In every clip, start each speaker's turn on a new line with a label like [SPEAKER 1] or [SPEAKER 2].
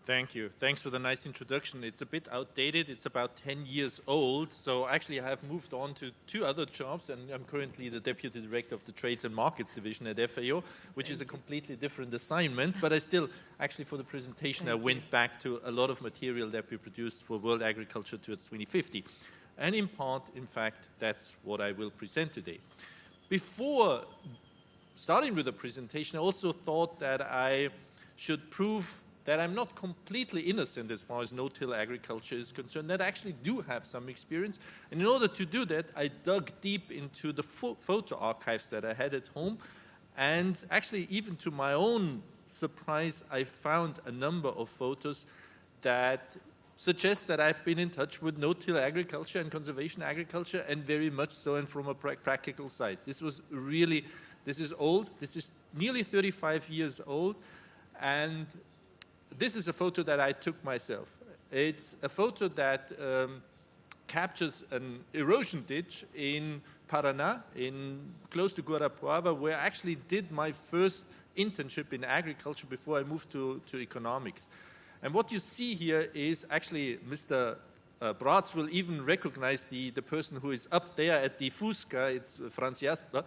[SPEAKER 1] Thank you. Thanks for the nice introduction. It's a bit outdated. It's about 10 years old. So actually, I have moved on to 2 other jobs, and I'm currently the Deputy Director of the Trades and Markets Division at FAO, which is a completely different assignment. But I still, actually, for the presentation, I went back to a lot of material that we produced for world agriculture towards 2050. And in part, in fact, that's what I will present today. Before starting with the presentation, I also thought that I should prove that I'm not completely innocent as far as no-till agriculture is concerned, that I actually do have some experience. And in order to do that, I dug deep into the photo archives that I had at home. And actually, even to my own surprise, I found a number of photos that suggest that I've been in touch with no-till agriculture and conservation agriculture, and very much so, and from a practical side. This is old. This is nearly 35 years old. And this is a photo that I took myself. It's a photo that captures an erosion ditch in Paraná, close to Guarapuava, where I actually did my first internship in agriculture before I moved to economics. And what you see here is actually Mr. Bratz will even recognize the person who is up there at the Fusca. It's Franz Jasper.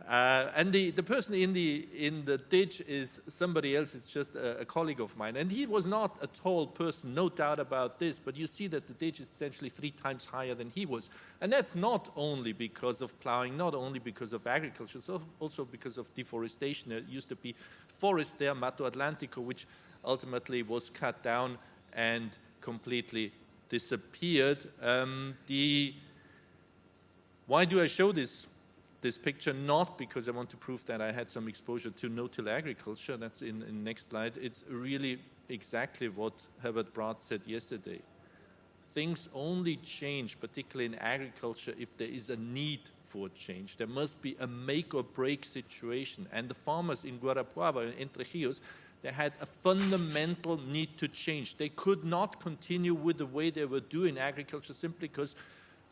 [SPEAKER 1] And the person in the ditch is somebody else. It's just a colleague of mine. And he was not a tall person, no doubt about this, but you see that the ditch is essentially 3 times higher than he was. And that's not only because of plowing, not only because of agriculture, it's also because of deforestation. There used to be forest there, Mato Atlantico, which ultimately was cut down and completely disappeared. Why do I show this picture? Not because I want to prove that I had some exposure to no-till agriculture. That's in the next slide. It's really exactly what Herbert Bratz said yesterday. Things only change, particularly in agriculture, if there is a need for change. There must be a make or break situation. And the farmers in Guarapuava, in Entre Rios, they had a fundamental need to change. They could not continue with the way they were doing agriculture simply because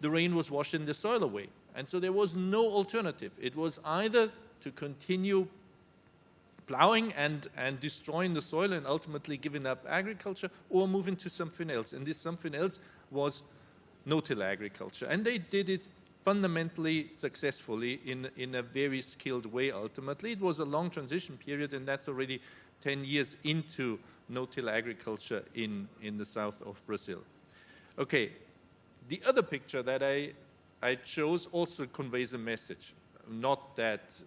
[SPEAKER 1] the rain was washing the soil away. And so there was no alternative. It was either to continue plowing and destroying the soil and ultimately giving up agriculture, or moving to something else. And this something else was no-till agriculture. And they did it fundamentally successfully in a very skilled way ultimately. It was a long transition period, and that's already 10 years into no-till agriculture in the south of Brazil. Okay, the other picture that I chose also conveys a message. Not that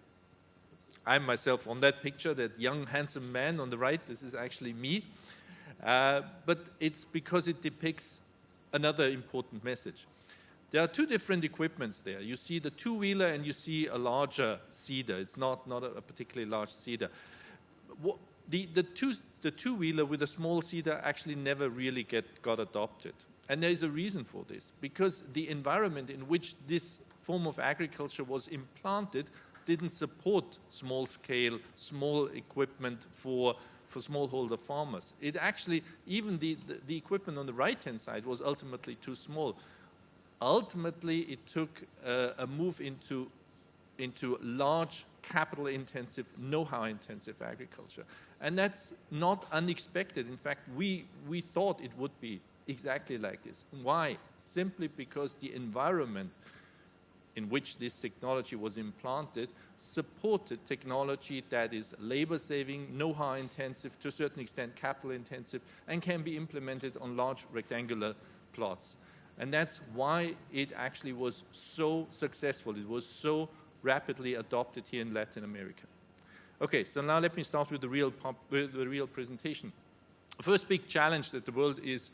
[SPEAKER 1] I'm myself on that picture, that young, handsome man on the right, this is actually me, but it's because it depicts another important message. There are 2 different equipments there. You see the 2-wheeler and you see a larger seeder. It's not a particularly large seeder. The 2-wheeler with a small seeder actually never really got adopted. And there is a reason for this, because the environment in which this form of agriculture was implanted didn't support small-scale, small equipment for smallholder farmers. It actually, even the equipment on the right-hand side was ultimately too small. Ultimately, it took a move into large, capital-intensive, know-how-intensive agriculture. And that's not unexpected. In fact, we thought it would be exactly like this. Why? Simply because the environment in which this technology was implanted supported technology that is labor-saving, know-how intensive, to a certain extent capital intensive, and can be implemented on large rectangular plots. And that's why it actually was so successful. It was so rapidly adopted here in Latin America. Okay, so now let me start with the real presentation. The first big challenge that the world is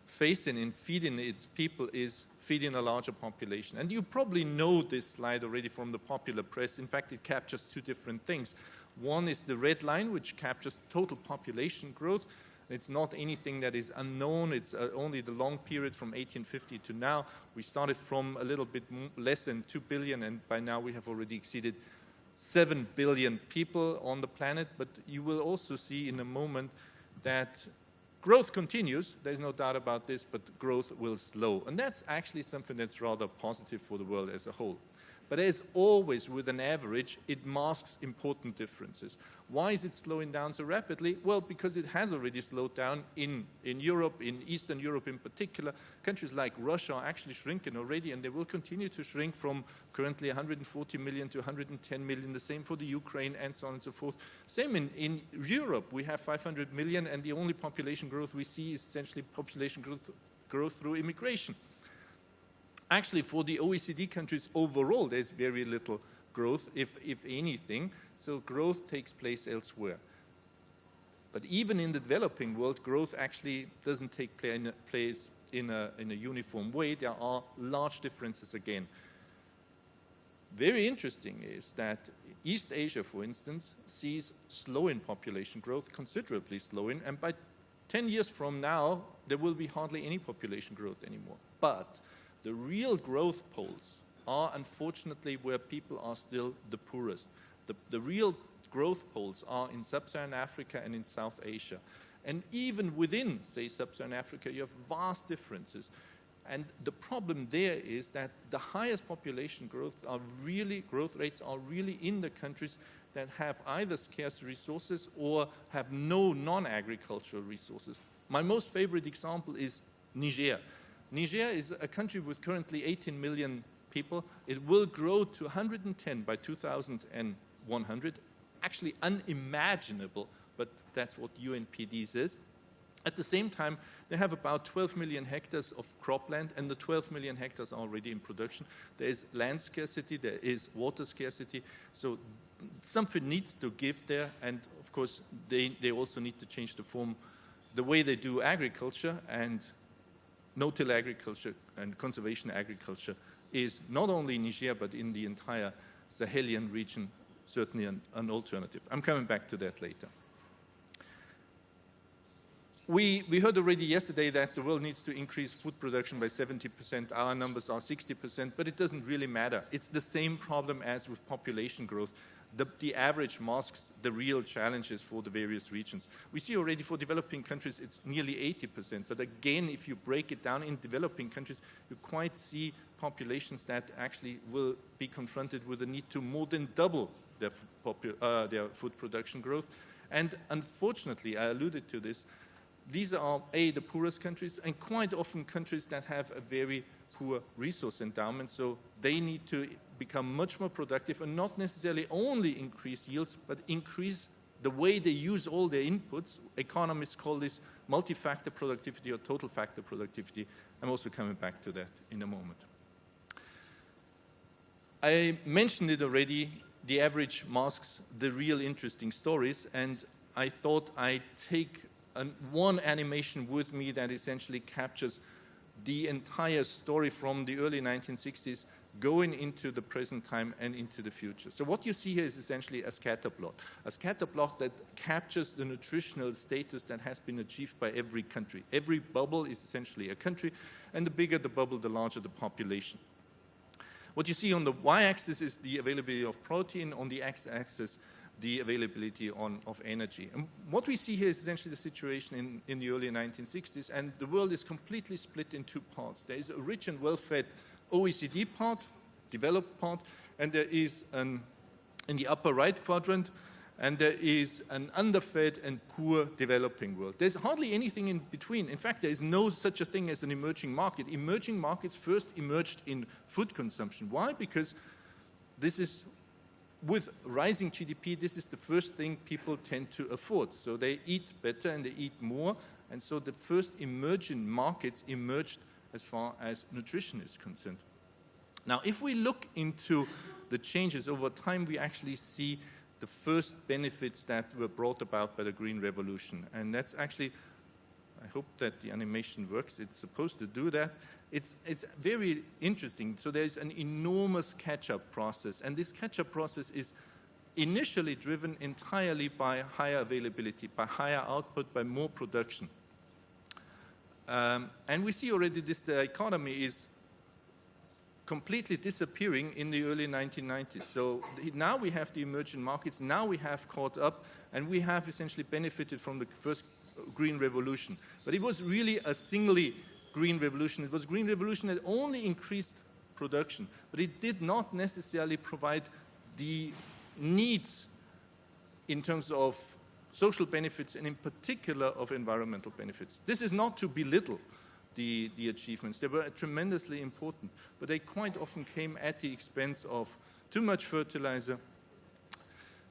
[SPEAKER 1] facing in feeding its people is feeding a larger population. And you probably know this slide already from the popular press. In fact, it captures 2 different things. One is the red line, which captures total population growth. It's not anything that is unknown. It's only the long period from 1850 to now. We started from a little bit less than 2 billion, and by now we have already exceeded 7 billion people on the planet. But you will also see in a moment that growth continues, there's no doubt about this, but growth will slow. And that's actually something that's rather positive for the world as a whole. But as always with an average, it masks important differences. Why is it slowing down so rapidly? Well, because it has already slowed down in Europe, in Eastern Europe in particular. Countries like Russia are actually shrinking already, and they will continue to shrink from currently 140 million to 110 million, the same for the Ukraine, and so on and so forth. Same in Europe, we have 500 million, and the only population growth we see is essentially population growth through immigration. Actually, for the OECD countries overall, there's very little growth, if anything, so growth takes place elsewhere. But even in the developing world, growth actually doesn't take place in a uniform way. There are large differences again. Very interesting is that East Asia, for instance, sees slowing population growth, considerably slowing, and by 10 years from now, there will be hardly any population growth anymore. But the real growth poles are unfortunately where people are still the poorest. The real growth poles are in Sub-Saharan Africa and in South Asia. And even within, say, Sub-Saharan Africa, you have vast differences. And the problem there is that the highest population growth rates are really in the countries that have either scarce resources or have no non-agricultural resources. My most favorite example is Niger. Niger is a country with currently 18 million people. It will grow to 110 by 2100. Actually unimaginable, but that's what UNPD says. At the same time, they have about 12 million hectares of cropland, and the 12 million hectares are already in production. There is land scarcity, there is water scarcity, so something needs to give there, and of course, they also need to change the way they do agriculture, and no-till agriculture and conservation agriculture is not only in Niger, but in the entire Sahelian region, certainly an alternative. I'm coming back to that later. We heard already yesterday that the world needs to increase food production by 70%. Our numbers are 60%, but it doesn't really matter. It's the same problem as with population growth. The average masks the real challenges for the various regions. We see already for developing countries it's nearly 80%, but again, if you break it down in developing countries, you quite see populations that actually will be confronted with the need to more than double their food production growth. And unfortunately, I alluded to this, these are, the poorest countries, and quite often countries that have a very poor resource endowment, so they need to become much more productive and not necessarily only increase yields, but increase the way they use all their inputs. Economists call this multi-factor productivity or total factor productivity. I'm also coming back to that in a moment. I mentioned it already, the average masks the real interesting stories, and I thought I'd take one animation with me that essentially captures the entire story from the early 1960s going into the present time and into the future. So what you see here is essentially a scatter plot that captures the nutritional status that has been achieved by every country. Every bubble is essentially a country, and the bigger the bubble, the larger the population. What you see on the y-axis is the availability of protein, on the x-axis the availability of energy. And what we see here is essentially the situation in the early 1960s, and the world is completely split in two parts. There is a rich and well-fed OECD part, developed part, and there is in the upper right quadrant, and there is an underfed and poor developing world. There's hardly anything in between. In fact, there is no such a thing as an emerging market. Emerging markets first emerged in food consumption. Why? Because this is, with rising GDP, this is the first thing people tend to afford. So they eat better and they eat more. And so the first emerging markets emerged as far as nutrition is concerned. Now, if we look into the changes over time, we actually see the first benefits that were brought about by the Green Revolution. And that's actually, I hope that the animation works. It's supposed to do that. It's very interesting. So there's an enormous catch-up process, and this catch-up process is initially driven entirely by higher availability, by higher output, by more production. And we see already this, the economy is completely disappearing in the early 1990s. So now we have the emerging markets, now we have caught up, and we have essentially benefited from the first Green Revolution. But it was really a singly Green Revolution. It was a Green Revolution that only increased production, but it did not necessarily provide the needs in terms of social benefits and in particular of environmental benefits. This is not to belittle the achievements. They were tremendously important, but they quite often came at the expense of too much fertilizer,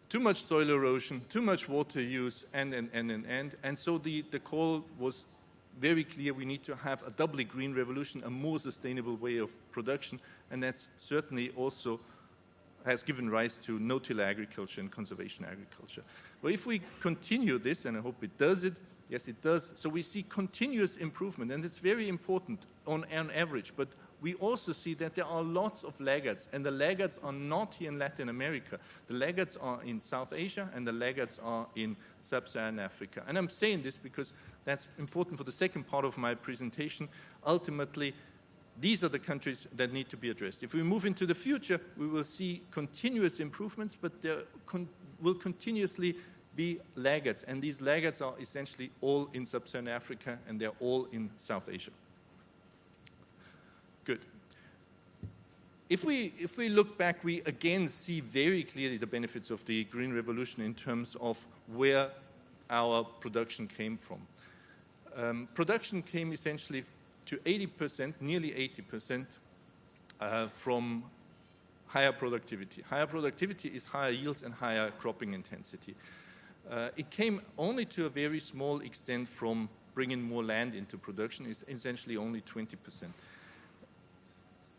[SPEAKER 1] too much soil erosion, too much water use, and so the call was very clear. We need to have a doubly green revolution, a more sustainable way of production, and that's certainly also has given rise to no-till agriculture and conservation agriculture. But if we continue this, and I hope it does it, yes it does, so we see continuous improvement, and it's very important on average, but we also see that there are lots of laggards, and the laggards are not here in Latin America. The laggards are in South Asia, and the laggards are in Sub-Saharan Africa. And I'm saying this because that's important for the second part of my presentation. Ultimately, these are the countries that need to be addressed. If we move into the future, we will see continuous improvements, but there will continuously be laggards, and these laggards are essentially all in Sub-Saharan Africa, and they're all in South Asia. Good. If we look back, we again see very clearly the benefits of the Green Revolution in terms of where our production came from. Production came essentially to 80%, nearly 80%, from higher productivity. Higher productivity is higher yields and higher cropping intensity. It came only to a very small extent from bringing more land into production, is essentially only 20%.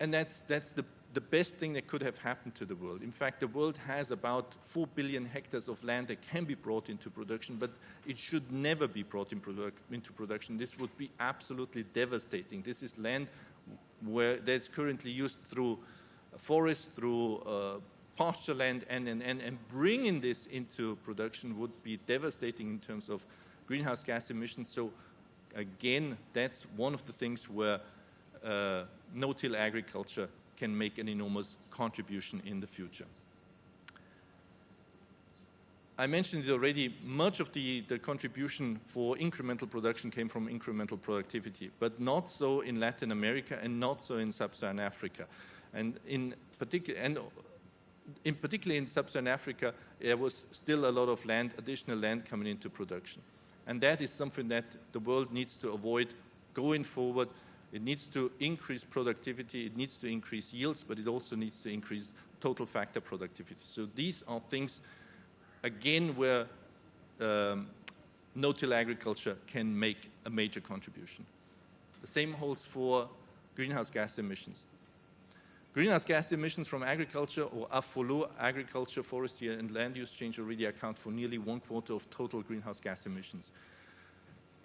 [SPEAKER 1] And that's the best thing that could have happened to the world. In fact, the world has about 4 billion hectares of land that can be brought into production, but it should never be brought into production. This would be absolutely devastating. This is land that's currently used through forests, through pasture land, and bringing this into production would be devastating in terms of greenhouse gas emissions. So again, that's one of the things where no-till agriculture can make an enormous contribution in the future. I mentioned it already, much of the contribution for incremental production came from incremental productivity, but not so in Latin America and not so in Sub-Saharan Africa. And particularly in Sub-Saharan Africa, there was still a lot of land, additional land coming into production. And that is something that the world needs to avoid going forward. It needs to increase productivity, it needs to increase yields, but it also needs to increase total factor productivity. So these are things, again, where no-till agriculture can make a major contribution. The same holds for greenhouse gas emissions. Greenhouse gas emissions from agriculture or AFOLO, agriculture, forestry, and land use change already account for nearly 1/4 of total greenhouse gas emissions.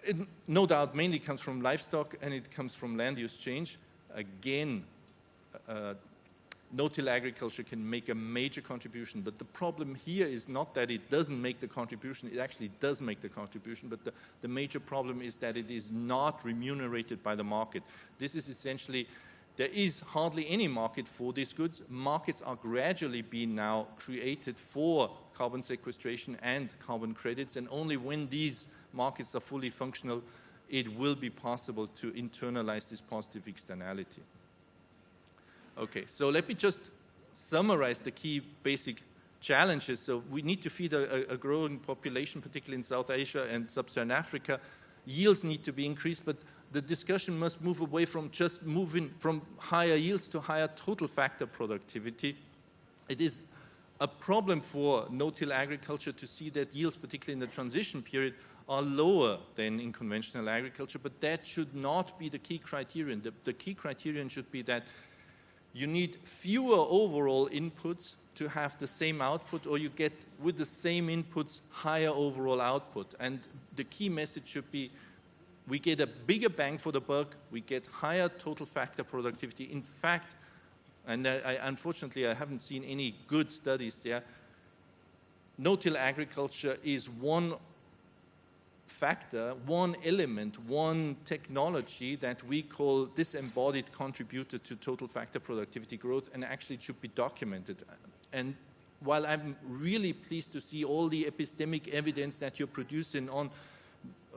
[SPEAKER 1] It no doubt mainly comes from livestock and it comes from land use change. Again, no-till agriculture can make a major contribution, but the problem here is not that it doesn't make the contribution, it actually does make the contribution, but the major problem is that it is not remunerated by the market. This is essentially, there is hardly any market for these goods. Markets are gradually being now created for carbon sequestration and carbon credits, and only when these markets are fully functional, it will be possible to internalize this positive externality. Okay, so let me just summarize the key basic challenges. So we need to feed a growing population, particularly in South Asia and Sub-Saharan Africa. Yields need to be increased, but the discussion must move away from just moving from higher yields to higher total factor productivity. It is a problem for no-till agriculture to see that yields, particularly in the transition period, are lower than in conventional agriculture, but that should not be the key criterion. The key criterion should be that you need fewer overall inputs to have the same output, or you get, with the same inputs, higher overall output. And the key message should be, we get a bigger bang for the buck, we get higher total factor productivity. In fact, and unfortunately I haven't seen any good studies there, no-till agriculture is one factor, one element, one technology that we call disembodied contributor to total factor productivity growth, and actually it should be documented. And while I'm really pleased to see all the epistemic evidence that you're producing on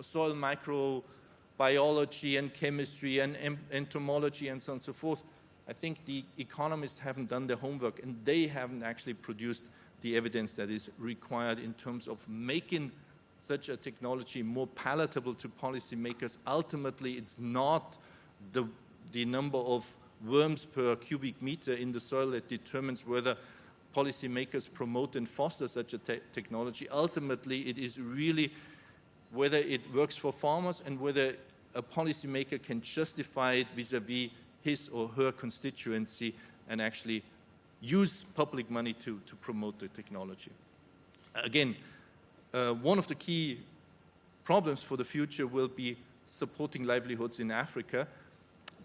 [SPEAKER 1] soil microbiology and chemistry and entomology and so on and so forth, I think the economists haven't done their homework, and they haven't actually produced the evidence that is required in terms of making such a technology more palatable to policymakers. Ultimately, it's not the number of worms per cubic meter in the soil that determines whether policymakers promote and foster such a technology. Ultimately, it is really whether it works for farmers and whether a policymaker can justify it vis-à-vis his or her constituency and actually use public money to promote the technology. Again, one of the key problems for the future will be supporting livelihoods in Africa,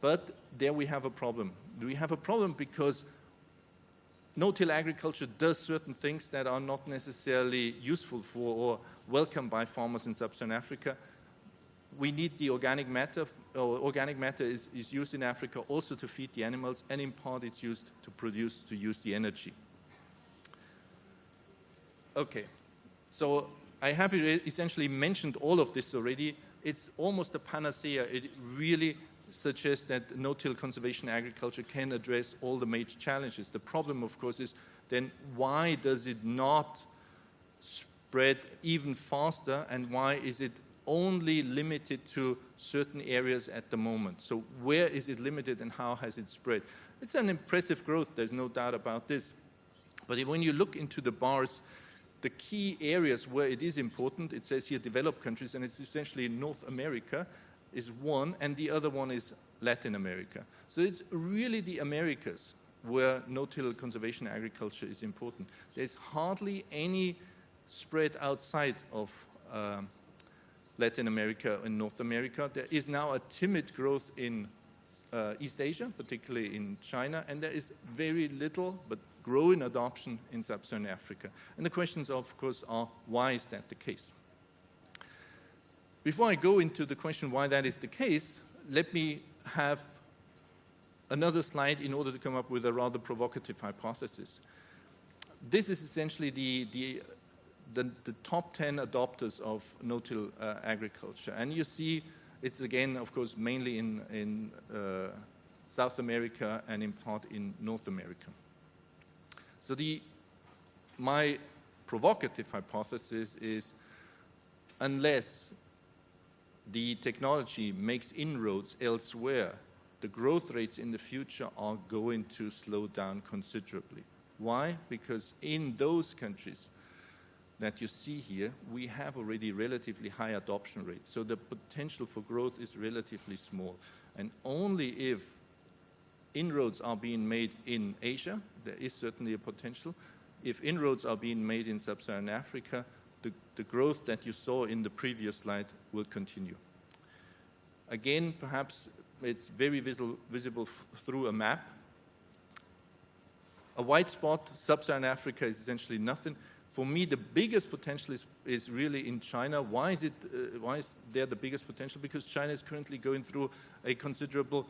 [SPEAKER 1] but there we have a problem. We have a problem because no-till agriculture does certain things that are not necessarily useful for or welcome by farmers in sub-Saharan Africa. We need the organic matter. Organic matter is used in Africa also to feed the animals, and in part it's used to use the energy. Okay, so I have essentially mentioned all of this already. It's almost a panacea. It really suggests that no-till conservation agriculture can address all the major challenges. The problem, of course, is then why does it not spread even faster, and why is it only limited to certain areas at the moment? So where is it limited and how has it spread? It's an impressive growth, there's no doubt about this. But when you look into the bars, the key areas where it is important, it says here developed countries, and it's essentially North America is one, and the other one is Latin America. So it's really the Americas where no-till conservation agriculture is important. There's hardly any spread outside of Latin America and North America. There is now a timid growth in East Asia, particularly in China, and there is very little but growing adoption in sub-Saharan Africa. And the questions, of course, are why is that the case? Before I go into the question why that is the case, let me have another slide in order to come up with a rather provocative hypothesis. This is essentially the top 10 adopters of no-till agriculture. And you see it's again, of course, mainly in South America and in part in North America. So my provocative hypothesis is unless the technology makes inroads elsewhere, the growth rates in the future are going to slow down considerably. Why? Because in those countries that you see here, we have already relatively high adoption rates. So the potential for growth is relatively small. And only if inroads are being made in Asia, there is certainly a potential. If inroads are being made in sub-Saharan Africa, the growth that you saw in the previous slide will continue. Again, perhaps it's very visible through a map. A white spot, sub-Saharan Africa, is essentially nothing. For me, the biggest potential is really in China. Why is there the biggest potential? Because China is currently going through a considerable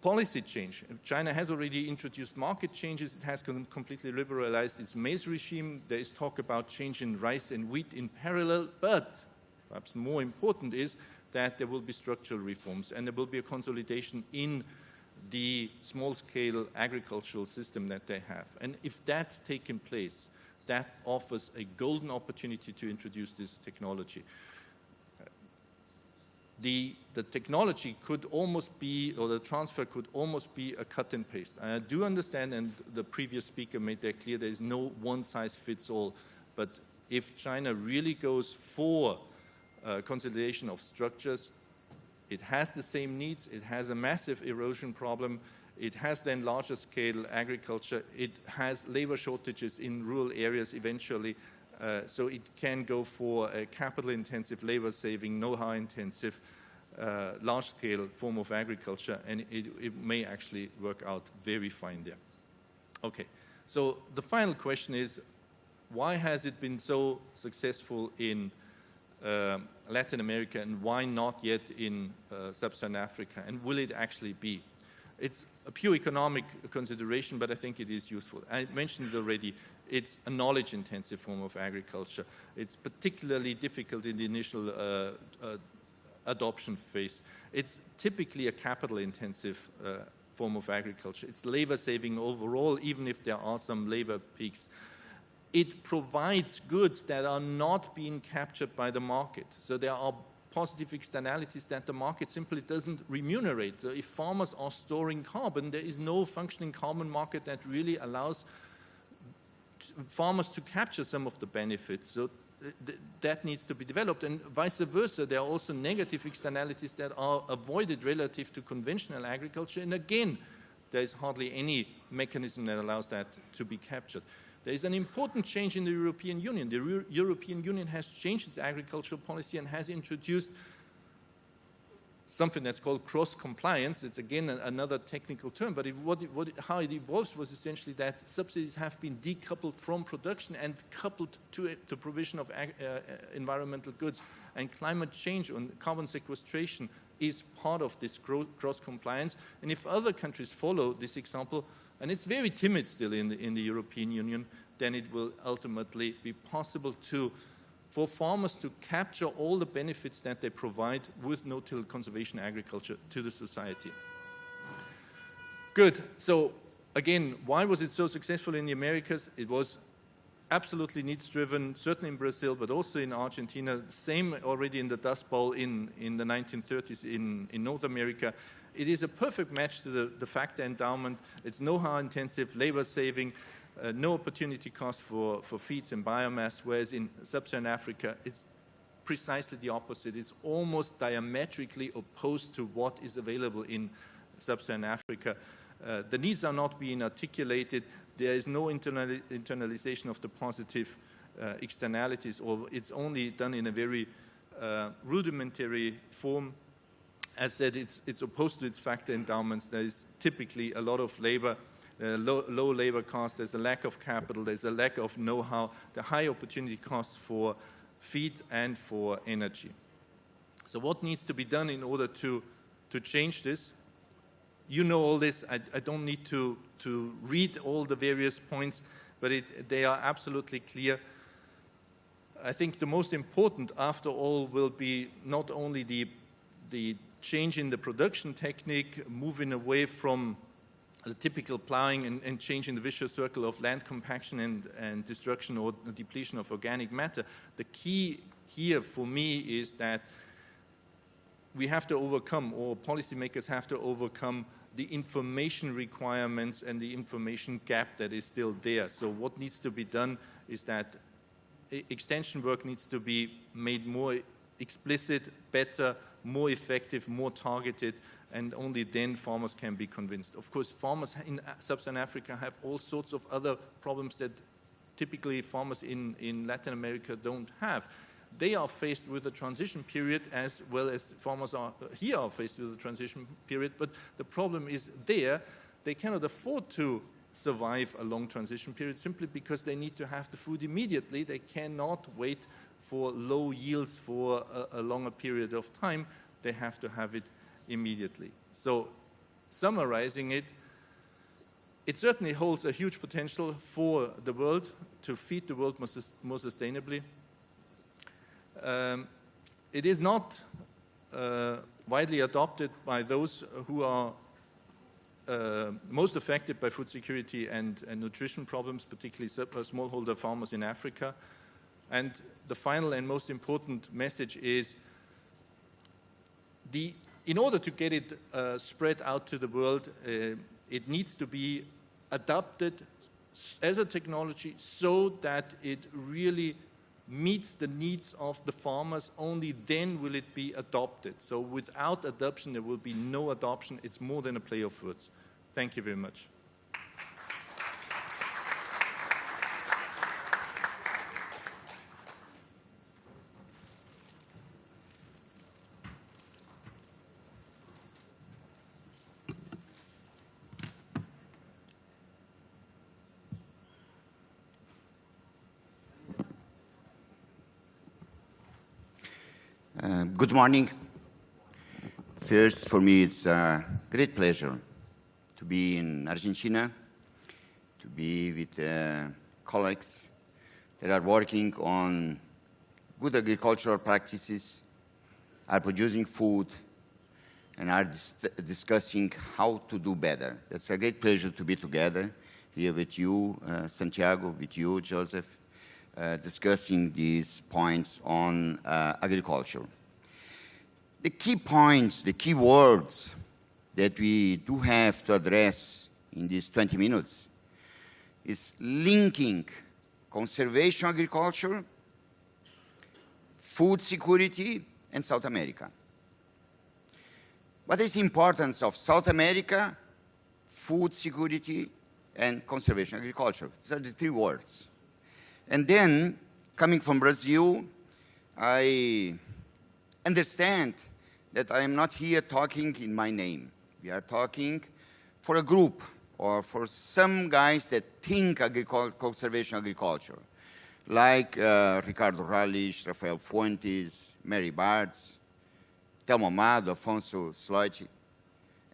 [SPEAKER 1] policy change. China has already introduced market changes. It has completely liberalized its maize regime. There is talk about change in rice and wheat in parallel, but perhaps more important is that there will be structural reforms and there will be a consolidation in the small-scale agricultural system that they have. And if that's taken place, that offers a golden opportunity to introduce this technology. The technology could almost be, or the transfer could almost be a cut and paste. I do understand, and the previous speaker made that clear, there is no one-size-fits-all. But if China really goes for consolidation of structures, it has the same needs, it has a massive erosion problem, it has then larger scale agriculture, it has labor shortages in rural areas eventually, so it can go for a capital-intensive, labor-saving, know-how intensive, large-scale form of agriculture, and it may actually work out very fine there. Okay, so the final question is, why has it been so successful in Latin America and why not yet in sub-Saharan Africa, and will it actually be? It's a pure economic consideration, but I think it is useful. I mentioned it already, it's a knowledge-intensive form of agriculture. It's particularly difficult in the initial adoption phase. It's typically a capital-intensive form of agriculture. It's labor saving overall, even if there are some labor peaks. It provides goods that are not being captured by the market. So there are positive externalities that the market simply doesn't remunerate. So if farmers are storing carbon, there is no functioning carbon market that really allows farmers to capture some of the benefits. So that needs to be developed, and vice versa. There are also negative externalities that are avoided relative to conventional agriculture, and again, there is hardly any mechanism that allows that to be captured. There is an important change in the European Union. The European Union has changed its agricultural policy and has introduced something that's called cross-compliance. It's again another technical term, but how it evolves was essentially that subsidies have been decoupled from production and coupled to the provision of environmental goods. And climate change and carbon sequestration is part of this cross-compliance. And if other countries follow this example, and it's very timid still in the European Union, then it will ultimately be possible for farmers to capture all the benefits that they provide with no-till conservation agriculture to the society. Good. So again, why was it so successful in the Americas? It was absolutely needs-driven, certainly in Brazil, but also in Argentina. Same already in the Dust Bowl in the 1930s in North America. It is a perfect match to the factor endowment. It's know-how intensive, labor saving, no opportunity cost for feeds and biomass, whereas in sub-Saharan Africa, it's precisely the opposite. It's almost diametrically opposed to what is available in sub-Saharan Africa. The needs are not being articulated. There is no internalization of the positive externalities, or it's only done in a very rudimentary form. As said, it's opposed to its factor endowments. There is typically a lot of labor, low labor costs, there's a lack of capital, there's a lack of know-how, the high opportunity costs for feed and for energy. So what needs to be done in order to change this? You know all this. I don't need to read all the various points, but they are absolutely clear. I think the most important, after all, will be not only the change in the production technique, moving away from the typical plowing and changing the vicious circle of land compaction and destruction or the depletion of organic matter. The key here for me is that we have to overcome, or policymakers have to overcome, the information requirements and the information gap that is still there. So what needs to be done is that extension work needs to be made more explicit, better, more effective, more targeted, and only then farmers can be convinced. Of course, farmers in sub-Saharan Africa have all sorts of other problems that typically farmers in Latin America don't have. They are faced with a transition period as well as farmers are faced with a transition period, but the problem is they cannot afford to survive a long transition period simply because they need to have the food immediately. They cannot wait for low yields for a longer period of time. They have to have it immediately. So summarizing it, it certainly holds a huge potential for the world to feed the world more sustainably. It is not widely adopted by those who are most affected by food security and nutrition problems, particularly smallholder farmers in Africa. And the final and most important message is in order to get it spread out to the world, it needs to be adopted as a technology so that it really meets the needs of the farmers. Only then will it be adopted. So without adoption, there will be no adoption. It's more than a play of words. Thank you very much.
[SPEAKER 2] Good morning. First, for me, it's a great pleasure to be in Argentina, to be with colleagues that are working on good agricultural practices, are producing food and are discussing how to do better. It's a great pleasure to be together here with you, Santiago, with you, Joseph, discussing these points on agriculture. The key points, the key words that we do have to address in these 20 minutes is linking conservation agriculture, food security, and South America. What is the importance of South America, food security, and conservation agriculture? These are the three words. And then, coming from Brazil, I understand that I am not here talking in my name. We are talking for a group or for some guys that think conservation agriculture, like Ricardo Rallich, Rafael Fuentes, Mary Bartz, Telmo Amado, Afonso Sloit,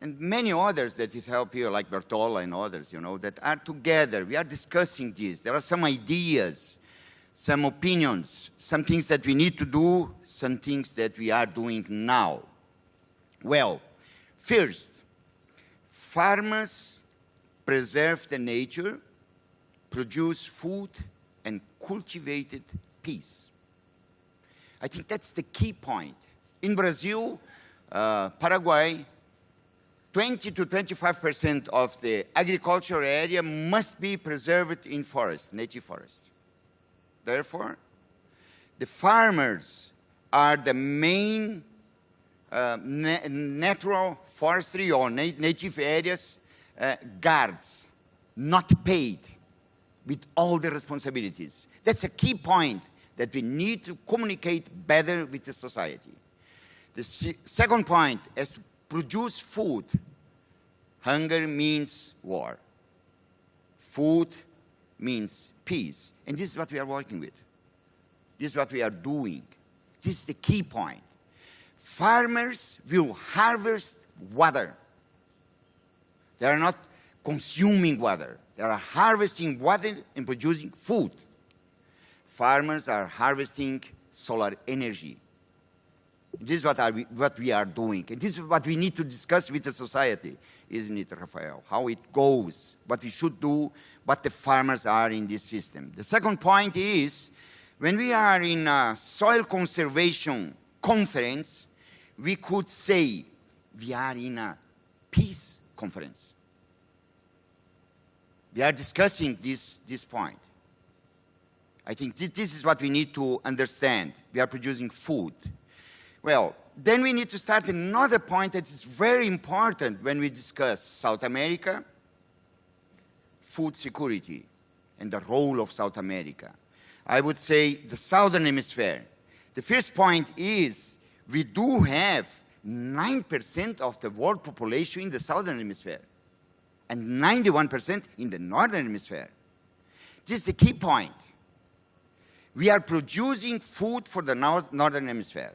[SPEAKER 2] and many others that is help here, like Bertola and others, you know, that are together. We are discussing this. There are some ideas, some opinions, some things that we need to do, some things that we are doing now. Well, first, farmers preserve the nature, produce food, and cultivated peace. I think that's the key point. In Brazil, Paraguay, 20 to 25% of the agricultural area must be preserved in forest, native forest. Therefore, the farmers are the main natural forestry or native areas guards, not paid, with all the responsibilities. That's a key point that we need to communicate better with the society. The second point is to produce food. Hunger means war. Food means peace. And this is what we are working with. This is what we are doing. This is the key point. Farmers will harvest water. They are not consuming water. They are harvesting water and producing food. Farmers are harvesting solar energy. This is what we are doing. And this is what we need to discuss with the society, isn't it, Rafael? How it goes, what we should do, what the farmers are in this system. The second point is, when we are in a soil conservation conference, we could say we are in a peace conference. We are discussing this point. I think this is what we need to understand. We are producing food. Well, then we need to start another point that is very important when we discuss South America, food security, and the role of South America. I would say the Southern Hemisphere. The first point is we do have 9% of the world population in the Southern Hemisphere and 91% in the Northern Hemisphere. This is the key point. We are producing food for the Northern Hemisphere.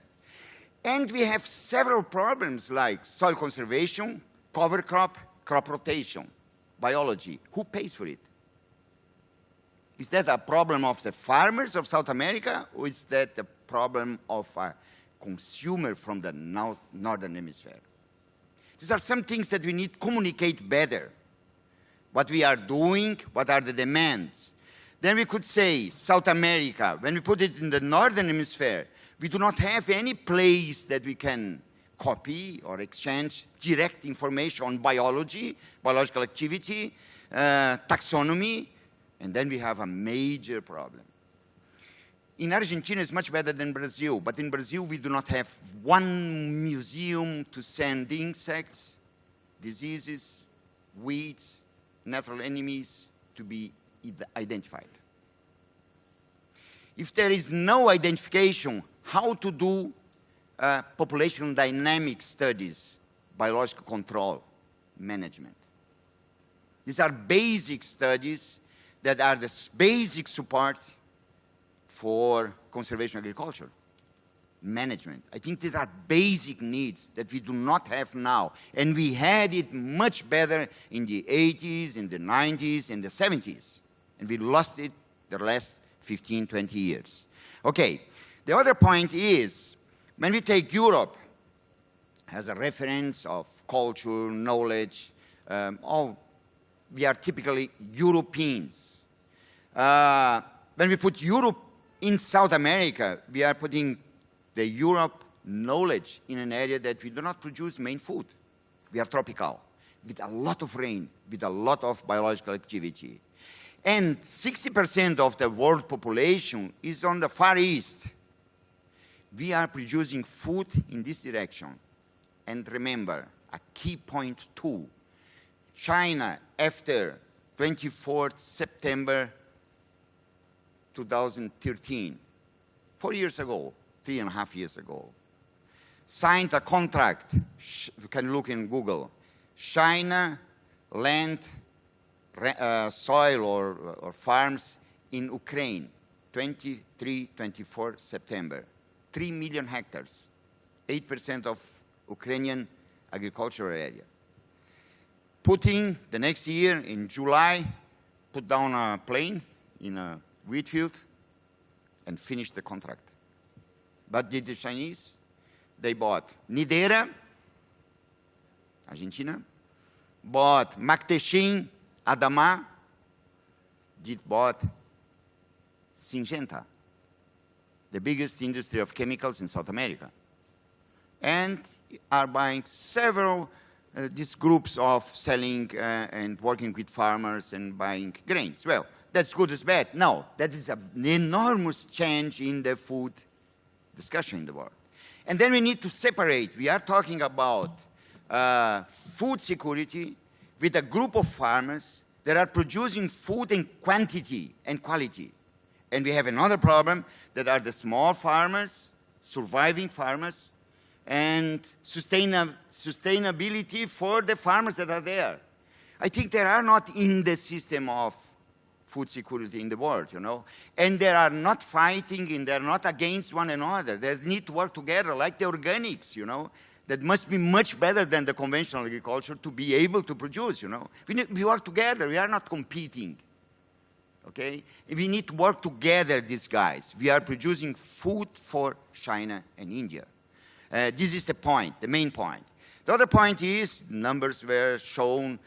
[SPEAKER 2] And we have several problems like soil conservation, cover crop, crop rotation, biology. Who pays for it? Is that a problem of the farmers of South America, or is that a problem of a consumer from the Northern Hemisphere? These are some things that we need to communicate better. What we are doing, what are the demands. Then we could say South America, when we put it in the Northern Hemisphere, we do not have any place that we can copy or exchange direct information on biology, biological activity, taxonomy, and then we have a major problem. In Argentina, it's much better than Brazil, but in Brazil, we do not have one museum to send insects, diseases, weeds, natural enemies to be identified. If there is no identification, how to do population dynamic studies, biological control, management. These are basic studies that are the basic support for conservation agriculture, management. I think these are basic needs that we do not have now. And we had it much better in the 80s, in the 90s, in the 70s. And we lost it the last 15, 20 years. Okay, the other point is, when we take Europe, as a reference of culture, knowledge. We are typically Europeans. When we put Europe in South America, we are putting the Europe knowledge in an area that we do not produce main food. We are tropical, with a lot of rain, with a lot of biological activity. And 60% of the world population is on the Far East. We are producing food in this direction. And remember, a key point too, China, after 24th September 2013, 4 years ago, 3.5 years ago, signed a contract, you can look in Google, China land, soil or farms in Ukraine, 23, 24 September, 3 million hectares, 8% of Ukrainian agricultural area. Putin, the next year, in July, put down a plane in a wheat field and finished the contract. But did the Chinese? They bought Nidera, Argentina, bought Mactechin, Adama, bought Syngenta, the biggest industry of chemicals in South America, and are buying several these groups of selling and working with farmers and buying grains. Well, that's good as bad. No, that is an enormous change in the food discussion in the world. And then we need to separate. We are talking about food security with a group of farmers that are producing food in quantity and quality. And we have another problem that are the small farmers, surviving farmers, and sustainability for the farmers that are there. I think they are not in the system of food security in the world, you know, and they are not fighting and they're not against one another. They need to work together like the organics, you know, that must be much better than the conventional agriculture to be able to produce, you know. We work together, we are not competing, okay? We need to work together, these guys. We are producing food for China and India. This is the point, the main point. The other point is, numbers were shown,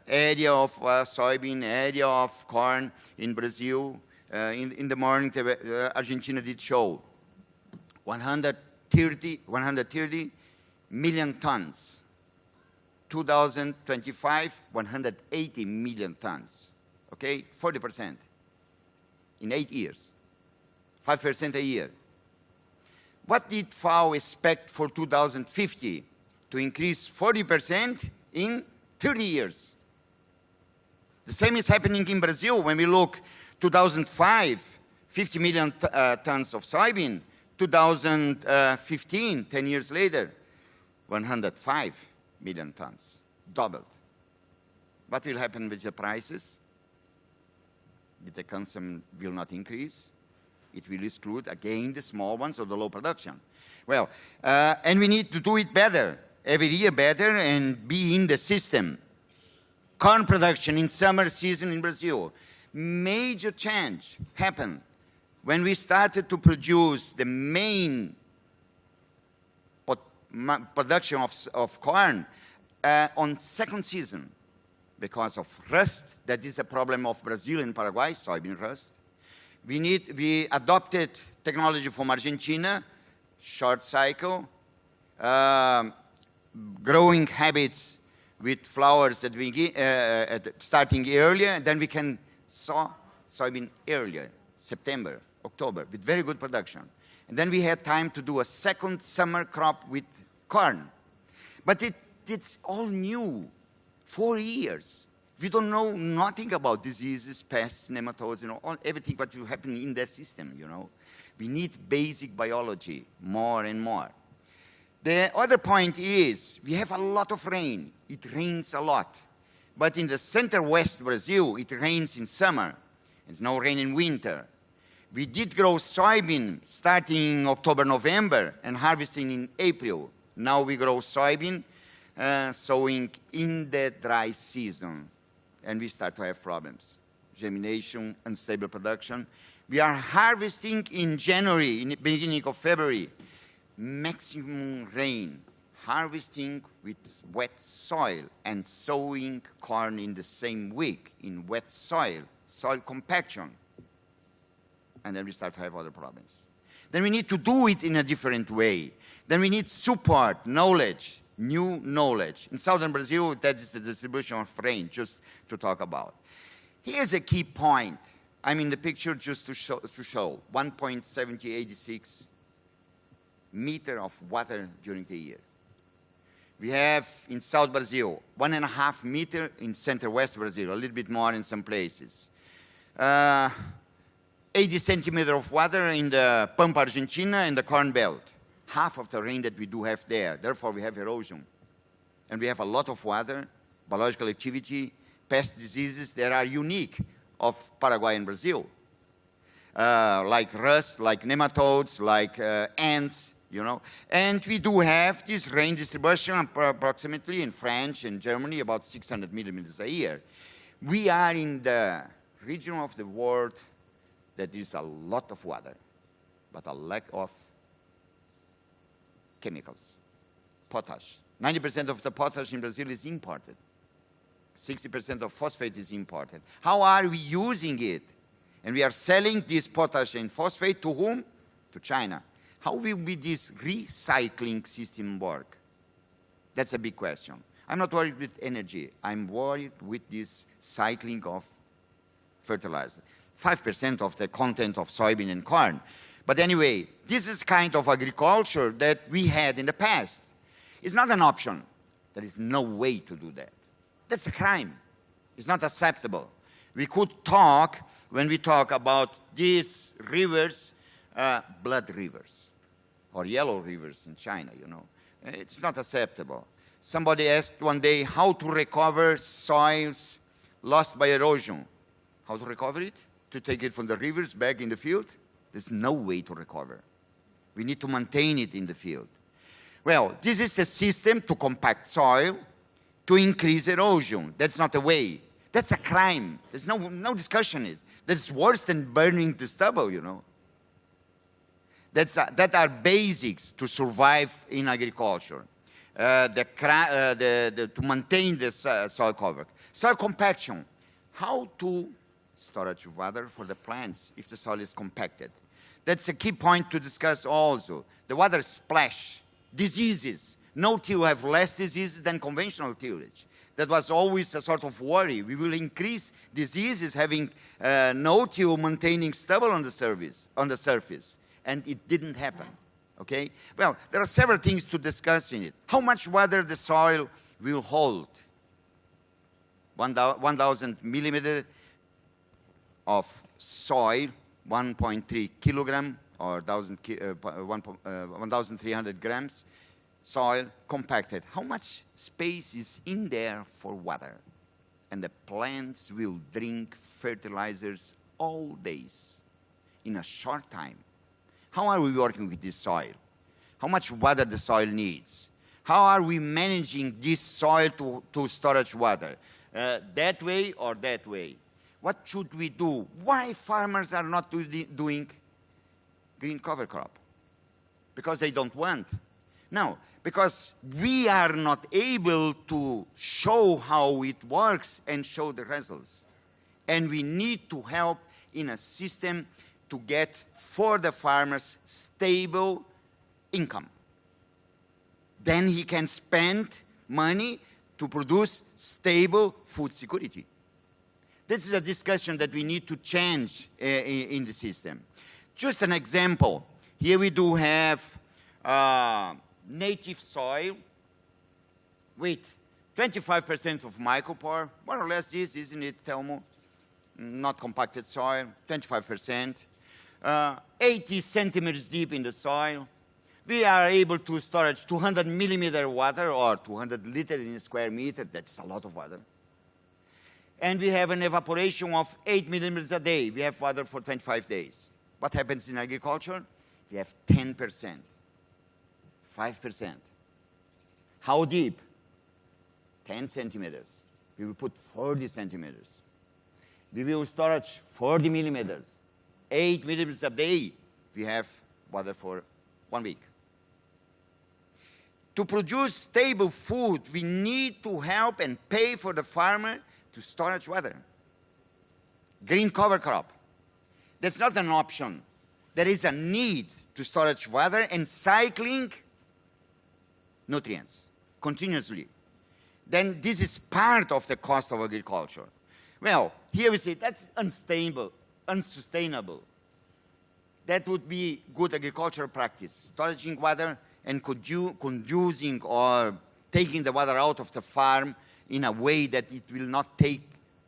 [SPEAKER 2] area of soybean, area of corn in Brazil. In the morning, Argentina did show 130 million tons. 2025, 180 million tons. Okay, 40% in 8 years, 5% a year. What did FAO expect for 2050? To increase 40% in 30 years. The same is happening in Brazil. When we look 2005, 50 million tons of soybean. 2015, 10 years later, 105 million tons, doubled. What will happen with the prices? The consumption will not increase. It will exclude, again, the small ones or the low production. Well, and we need to do it better, every year better, and be in the system. Corn production in summer season in Brazil. Major change happened when we started to produce the main production of corn on second season because of rust. That is a problem of Brazil and Paraguay, soybean rust. We adopted technology from Argentina, short cycle, growing habits with flowers that we starting earlier, and then we can sow soybean earlier, September, October, with very good production. And then we had time to do a second summer crop with corn. But it's all new, 4 years. We don't know nothing about diseases, pests, nematodes, you know, everything what will happen in that system, you know. We need basic biology more and more. The other point is, we have a lot of rain. It rains a lot. But in the center-west Brazil, it rains in summer. There's no rain in winter. We did grow soybean starting in October, November, and harvesting in April. Now we grow soybean, sowing in the dry season. And we start to have problems. Germination, unstable production. We are harvesting in January, in the beginning of February. Maximum rain, harvesting with wet soil and sowing corn in the same week in wet soil, soil compaction. And then we start to have other problems. Then we need to do it in a different way. Then we need support, knowledge, new knowledge. In southern Brazil, that is the distribution of rain, just to talk about. Here's a key point. I'm in the picture just to show 1.7086 meter of water during the year. We have in South Brazil 1.5 meter in center-west Brazil, a little bit more in some places. 80 centimeters of water in the Pampa Argentina and the Corn Belt. Half of the rain that we do have there. Therefore, we have erosion. And we have a lot of water, biological activity, pest diseases that are unique of Paraguay and Brazil. Like rust, like nematodes, like ants, you know. And we do have this rain distribution approximately in France and Germany, about 600 millimeters a year. We are in the region of the world that is a lot of water, but a lack of chemicals. Potash. 90% of the potash in Brazil is imported. 60% of phosphate is imported. How are we using it? And we are selling this potash and phosphate to whom? To China. How will be this recycling system work? That's a big question. I'm not worried with energy. I'm worried with this cycling of fertilizer. 5% of the content of soybean and corn. But anyway, this is kind of agriculture that we had in the past. It's not an option. There is no way to do that. That's a crime. It's not acceptable. We could talk, when we talk about these rivers, blood rivers, or yellow rivers in China, you know. It's not acceptable. Somebody asked one day how to recover soils lost by erosion. How to recover it? To take it from the rivers back in the field? There's no way to recover. We need to maintain it in the field. Well, this is the system to compact soil, to increase erosion. That's not a way. That's a crime. There's no discussion in it. That's worse than burning the stubble, you know. That are basics to survive in agriculture, to maintain the soil cover. Soil compaction. How to storage water for the plants if the soil is compacted. That's a key point to discuss also. The water splash, diseases. No-till have less diseases than conventional tillage. That was always a sort of worry. We will increase diseases having no-till maintaining stubble on the surface. And it didn't happen, okay? Well, there are several things to discuss in it. How much water the soil will hold? 1,000 millimeters of soil, 1.3 kilogram, or 1,300 grams soil compacted. How much space is in there for water? And the plants will drink fertilizers all days in a short time. How are we working with this soil? How much water the soil needs? How are we managing this soil to storage water? That way or that way? What should we do? Why farmers are not doing green cover crop? Because they don't want. No, because we are not able to show how it works and show the results. And we need to help in a system to get for the farmers stable income. Then he can spend money to produce stable food security. This is a discussion that we need to change in the system. Just an example. Here we do have native soil with 25% of micropore, more or less this, isn't it, Telmo? Not compacted soil, 25%. 80 centimeters deep in the soil. We are able to storage 200 millimeter water or 200 liters in a square meter. That's a lot of water. And we have an evaporation of 8 millimeters a day. We have water for 25 days. What happens in agriculture? We have 10%, 5%. How deep? 10 centimeters. We will put 40 centimeters. We will storage 40 millimeters. 8 millimeters a day. We have water for 1 week. to produce stable food, we need to help and pay for the farmer to storage water. Green cover crop. That's not an option. There is a need to storage water and cycling nutrients continuously. Then this is part of the cost of agriculture. Well, here we say that's unsustainable. That would be good agricultural practice, storaging water and conducing or taking the water out of the farm in a way that it will not take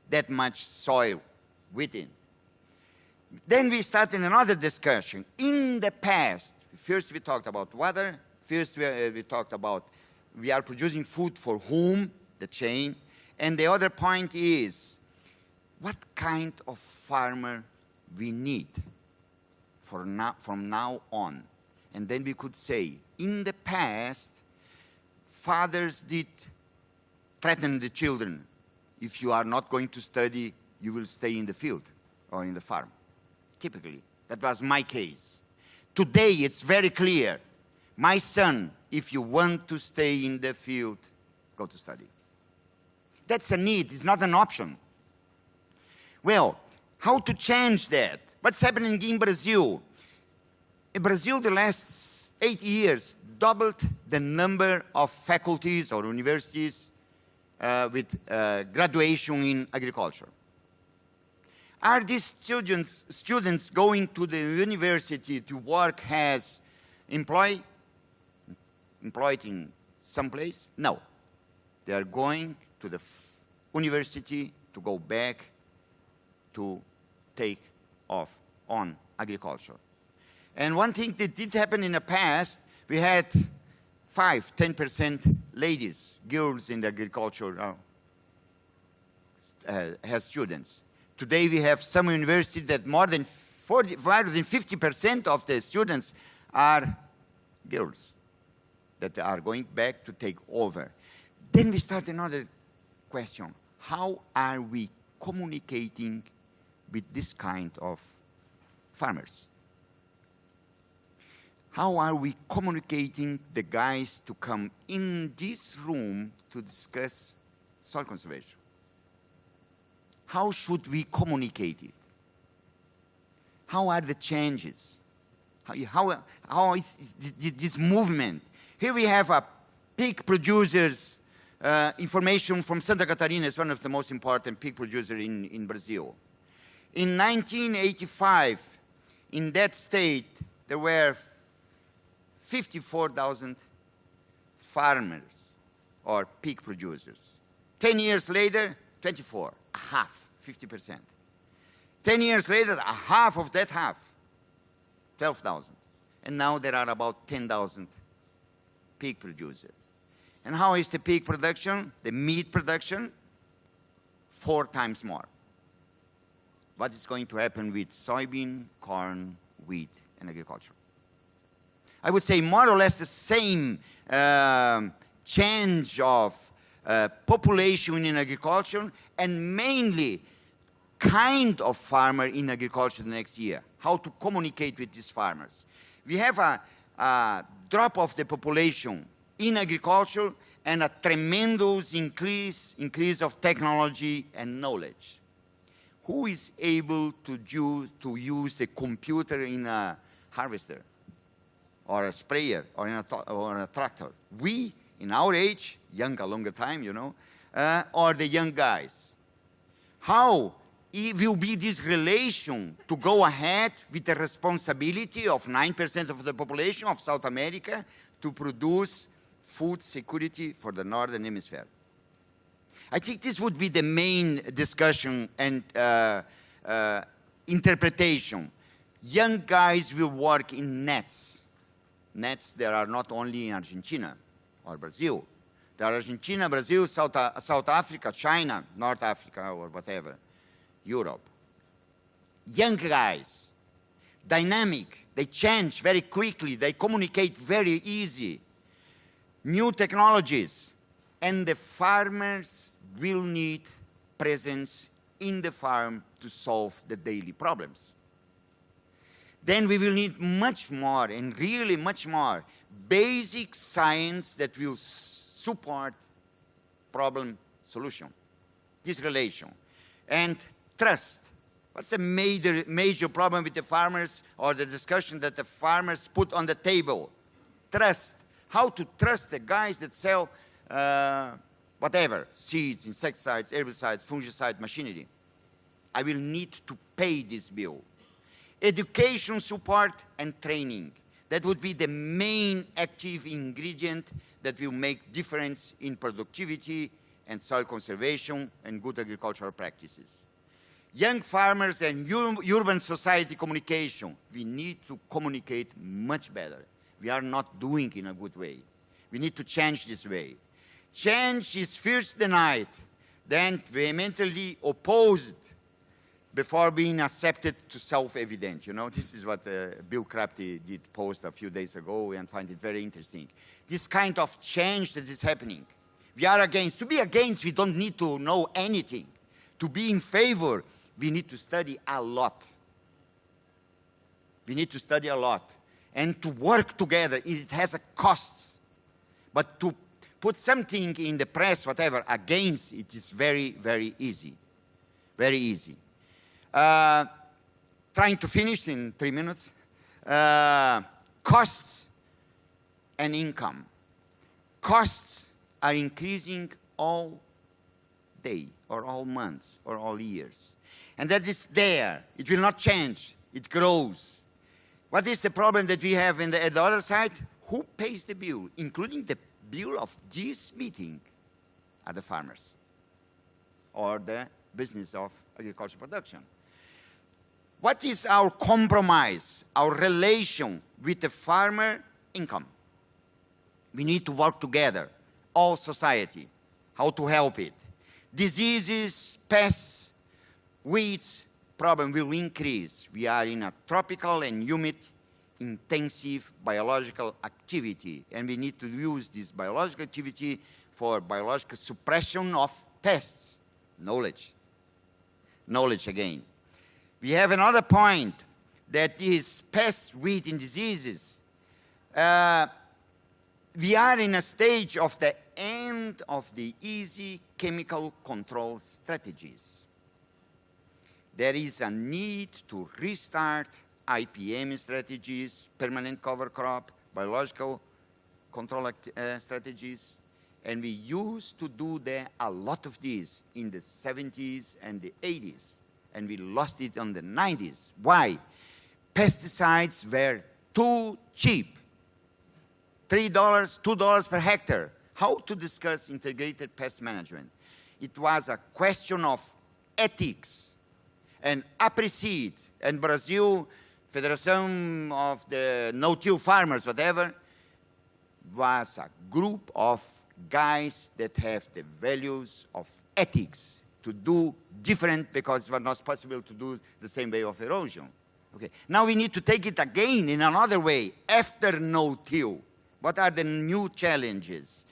[SPEAKER 2] that much soil within. Then we started another discussion. In the past, first we talked about water, first we talked about we are producing food for whom, the chain, and the other point is what kind of farmer we need from now on. And then we could say, in the past, fathers did threaten the children. If you are not going to study, you will stay in the field or in the farm. Typically, that was my case. Today, it's very clear. My son, if you want to stay in the field, go to study. That's a need, it's not an option. Well, how to change that? What's happening in Brazil? In Brazil, the last 8 years, doubled the number of faculties or universities with graduation in agriculture. Are these students going to the university to work as employed in some place? No. They are going to the university to go back to take off on agriculture. And one thing that did happen in the past, we had 5–10% ladies, girls in the agriculture as students. Today we have some universities that more than 50% of the students are girls that are going back to take over. Then we start another question. How are we communicating with this kind of farmers? How are we communicating the guys to come in this room to discuss soil conservation? How should we communicate it? How are the changes? How is this movement? Here we have a pig producers information from Santa Catarina. It's one of the most important pig producers in Brazil. In 1985, in that state, there were 54,000 farmers or pig producers. 10 years later, 24, a half, 50%. 10 years later, a half of that half, 12,000. And now there are about 10,000 pig producers. And how is the pig production? The meat production? 4 times more. What is going to happen with soybean, corn, wheat, and agriculture? I would say more or less the same change of population in agriculture, and mainly kind of farmer in agriculture the next year. How to communicate with these farmers. We have a drop of the population in agriculture and a tremendous increase of technology and knowledge. Who is able to use the computer in a harvester or a sprayer or in a tractor? We, in our age, a longer time, you know, or the young guys. How it will be this relation to go ahead with the responsibility of 9% of the population of South America to produce food security for the Northern Hemisphere? I think this would be the main discussion and interpretation. Young guys will work in nets. Nets there are not only in Argentina or Brazil. There are Argentina, Brazil, South Africa, China, North Africa, or whatever, Europe. Young guys, dynamic, they change very quickly, they communicate very easy. New technologies, and the farmers will need presence in the farm to solve the daily problems. Then we will need much more, and really much more, basic science that will support problem solution, this relation. And trust. What's the major problem with the farmers, or the discussion that the farmers put on the table? Trust. How to trust the guys that sell whatever, seeds, insecticides, herbicides, fungicide, machinery. I will need to pay this bill. Education, support, and training. That would be the main active ingredient that will make difference in productivity and soil conservation and good agricultural practices. Young farmers and urban society communication. We need to communicate much better. We are not doing it in a good way. We need to change this way. Change is first denied, then vehemently opposed before being accepted to self-evident. You know, this is what Bill Crafty did post a few days ago, and find it very interesting. This kind of change that is happening. We are against. To be against, we don't need to know anything. To be in favor, we need to study a lot. We need to study a lot. And to work together, it has a cost. But to put something in the press, whatever, against, it is very, very easy. Very easy. Trying to finish in 3 minutes. Costs and income. Costs are increasing all day, or all months, or all years. And that is there. It will not change. It grows. What is the problem that we have at the other side? Who pays the bill, including the bill of this meeting? Are the farmers, or the business of agricultural production. What is our compromise, our relation with the farmer income? We need to work together, all society, how to help it. Diseases, pests, weeds, problem will increase. We are in a tropical and humid, intensive biological activity, and we need to use this biological activity for biological suppression of pests. Knowledge. Knowledge again. We have another point, that is pests, weeds, and diseases. We are in a stage of the end of the easy chemical control strategies. There is a need to restart IPM strategies, permanent cover crop, biological control strategies, and we used to do a lot of these in the 70s and the 80s, and we lost it in the 90s. Why? Pesticides were too cheap. $3, $2 per hectare. How to discuss integrated pest management? It was a question of ethics. And Aapresid and Brazil, Federation of the No-Till Farmers, whatever, was a group of guys that have the values of ethics to do different, because it was not possible to do the same way of erosion. Okay. Now we need to take it again in another way, after no-till. What are the new challenges?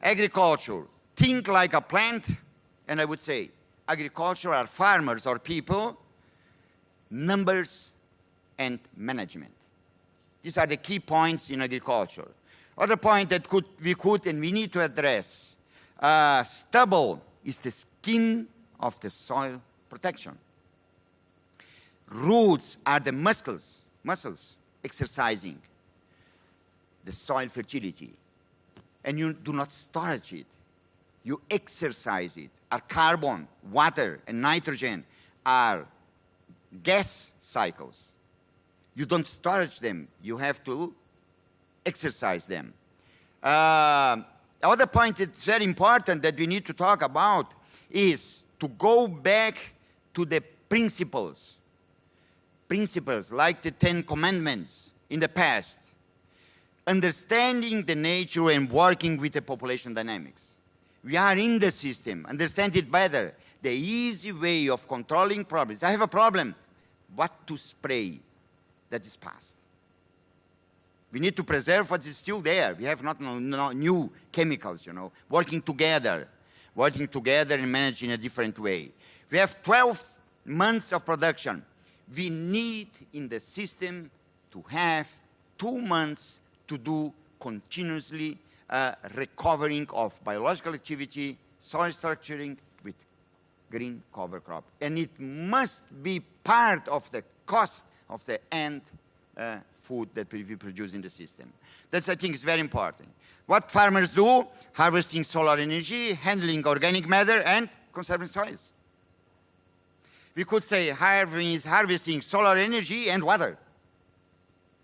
[SPEAKER 2] Agriculture, think like a plant, and I would say agriculture are farmers or people, numbers, and management. These are the key points in agriculture. Other point that we could and we need to address, stubble is the skin of the soil protection. Roots are the muscles exercising the soil fertility. And you do not storage it. You exercise it. Our carbon, water, and nitrogen are gas cycles. You don't storage them. You have to exercise them. The other point that's very important that we need to talk about is to go back to the principles. Principles like the 10 Commandments in the past. Understanding the nature and working with the population dynamics. We are in the system, understand it better. The easy way of controlling problems. I have a problem. What to spray? That is past. We need to preserve what is still there. We have not new chemicals, you know. Working together and managing in a different way. We have 12 months of production. We need in the system to have 2 months to do continuously recovering of biological activity, soil structuring with green cover crop. And it must be part of the cost of the end food that we produce in the system. That's, I think, is very important. What farmers do, harvesting solar energy, handling organic matter, and conserving soils. We could say harvesting solar energy and water.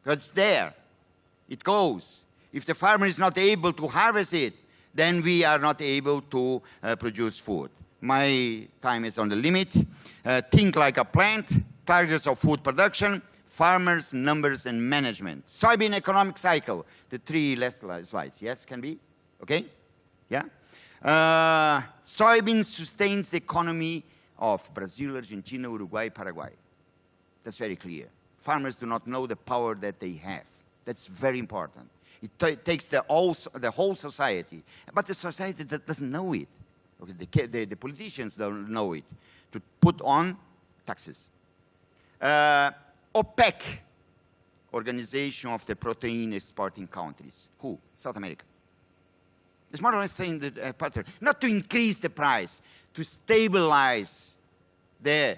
[SPEAKER 2] It's there. It goes. If the farmer is not able to harvest it, then we are not able to produce food. My time is on the limit. Think like a plant, targets of food production, farmers, numbers, and management. Soybean economic cycle, the 3 last slides. Yes, can be? Okay? Yeah? Soybean sustains the economy of Brazil, Argentina, Uruguay, Paraguay. That's very clear. Farmers do not know the power that they have. That's very important. It takes the whole society, but the society that doesn't know it. Okay, the politicians don't know it, to put on taxes. OPEC, Organization of the Protein Exporting Countries. Who? South America. It's more or less saying that pattern, not to increase the price, to stabilize the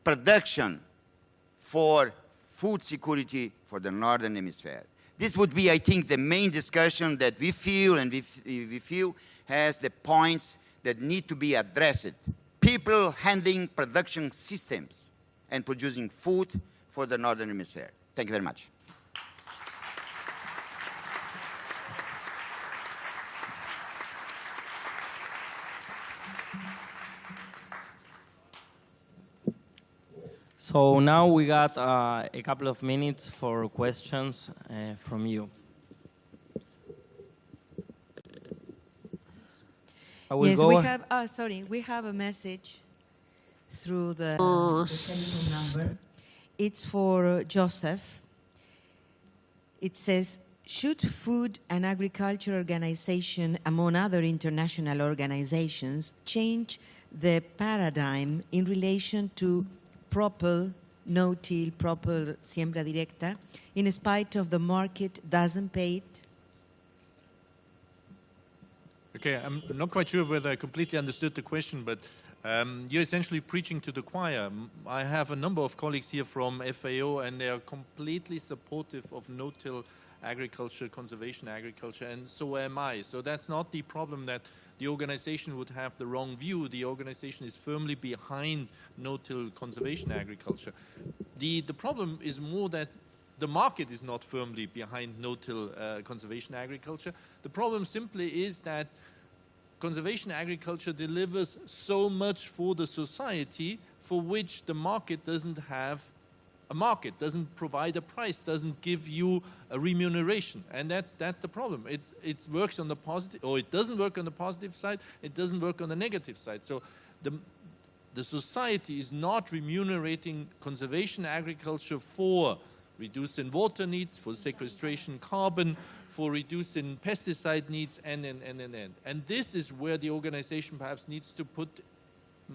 [SPEAKER 2] production for food security for the Northern Hemisphere. This would be, I think, the main discussion that we feel, and we feel has the points that need to be addressed. People handling production systems and producing food for the Northern Hemisphere. Thank you very much.
[SPEAKER 3] So now we got a couple of minutes for questions from you.
[SPEAKER 4] Yes, we have. Oh, sorry, we have a message through the telephone number. It's for Joseph. It says, should Food and Agriculture Organization, among other international organizations, change the paradigm in relation to proper no-till, proper siembra directa, in spite of the market doesn't pay it?
[SPEAKER 1] Okay, I'm not quite sure whether I completely understood the question, but you're essentially preaching to the choir. I have a number of colleagues here from FAO, and they are completely supportive of no-till agriculture, conservation agriculture, and so am I. So that's not the problem that the organization would have the wrong view. The organization is firmly behind no-till conservation agriculture. The problem is more that the market is not firmly behind no-till conservation agriculture. The problem simply is that conservation agriculture delivers so much for the society for which the market doesn't have a market, doesn't provide a price, doesn't give you a remuneration. And that's the problem. It works on the positive, or it doesn't work on the positive side, it doesn't work on the negative side. So the society is not remunerating conservation agriculture for reducing water needs, for sequestration carbon, for reducing pesticide needs, and. And this is where the organization perhaps needs to put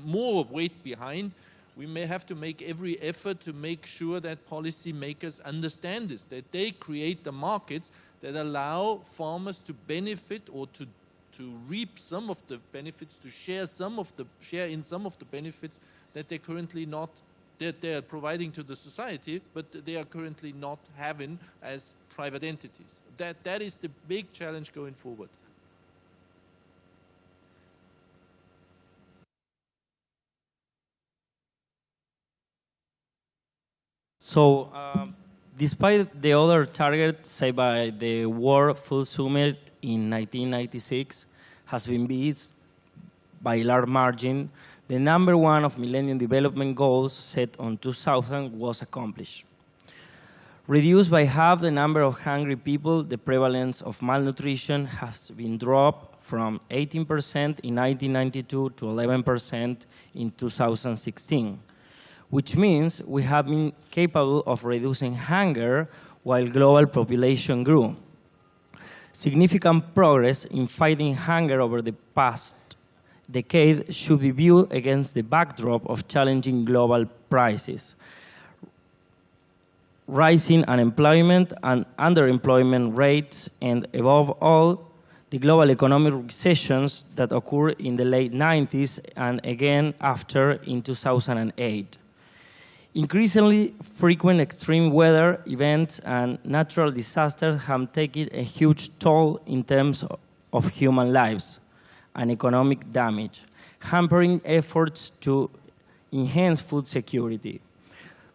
[SPEAKER 1] more weight behind. We may have to make every effort to make sure that policymakers understand this, that they create the markets that allow farmers to benefit or to reap some of the benefits, to share in some of the benefits that they're currently not, that they are providing to the society, but they are currently not having as private entities. That is the big challenge going forward.
[SPEAKER 3] So, despite the other target set by the World Food Summit in 1996 has been beat by a large margin, the number one of Millennium Development Goals set on 2000 was accomplished. Reduced by half the number of hungry people, the prevalence of malnutrition has been dropped from 18% in 1992 to 11% in 2016. Which means we have been capable of reducing hunger while global population grew. Significant progress in fighting hunger over the past decade should be viewed against the backdrop of challenging global prices. rising unemployment and underemployment rates, and above all, the global economic recessions that occurred in the late 90s and again after in 2008. Increasingly frequent extreme weather events and natural disasters have taken a huge toll in terms of human lives and economic damage, hampering efforts to enhance food security.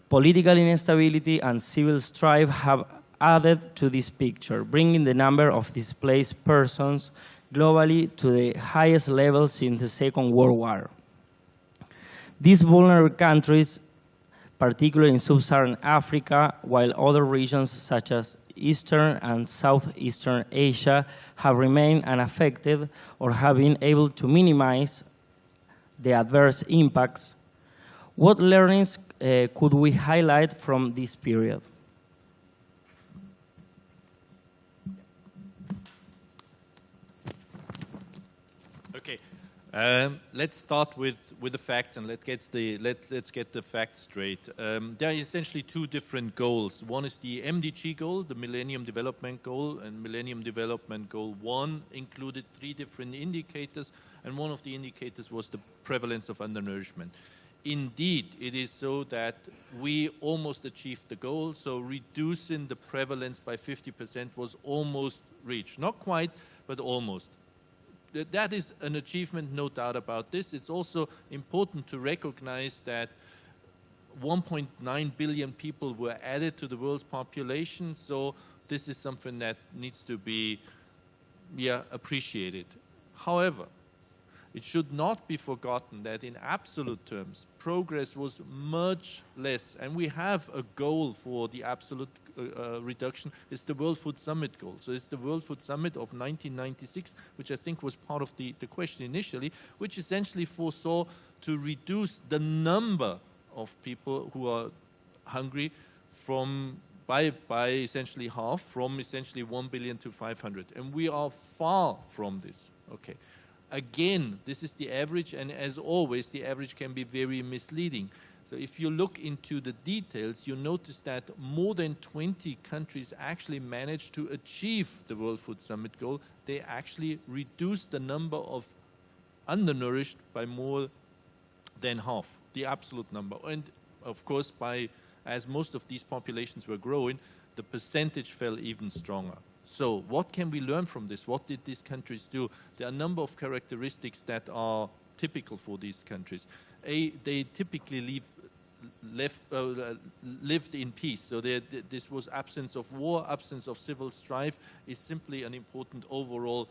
[SPEAKER 3] Political instability and civil strife have added to this picture, bringing the number of displaced persons globally to the highest level since the Second World War. These vulnerable countries, particularly in sub-Saharan Africa, while other regions such as Eastern and Southeastern Asia have remained unaffected or have been able to minimize the adverse impacts. What learnings could we highlight from this period?
[SPEAKER 1] Okay, let's start with the facts and let's get the facts straight. There are essentially two different goals. One is the MDG goal, the Millennium Development Goal, and Millennium Development Goal 1 included 3 different indicators, and one of the indicators was the prevalence of undernourishment. Indeed, it is so that we almost achieved the goal, so reducing the prevalence by 50% was almost reached. Not quite, but almost. That is an achievement, no doubt about this. It's also important to recognize that 1.9 billion people were added to the world's population, so this is something that needs to be appreciated. However, it should not be forgotten that in absolute terms, progress was much less. And we have a goal for the absolute reduction. It's the World Food Summit goal. So it's the World Food Summit of 1996, which I think was part of the question initially, which essentially foresaw to reduce the number of people who are hungry by essentially half, from essentially 1 billion to 500. And we are far from this. Okay. Again, this is the average, and as always, the average can be very misleading. So if you look into the details, you notice that more than 20 countries actually managed to achieve the World Food Summit goal. They actually reduced the number of undernourished by more than half, the absolute number. And of course, as most of these populations were growing, the percentage fell even stronger. So what can we learn from this? What did these countries do? There are a number of characteristics that are typical for these countries. They typically lived in peace. So this was absence of war, absence of civil strife is simply an important overall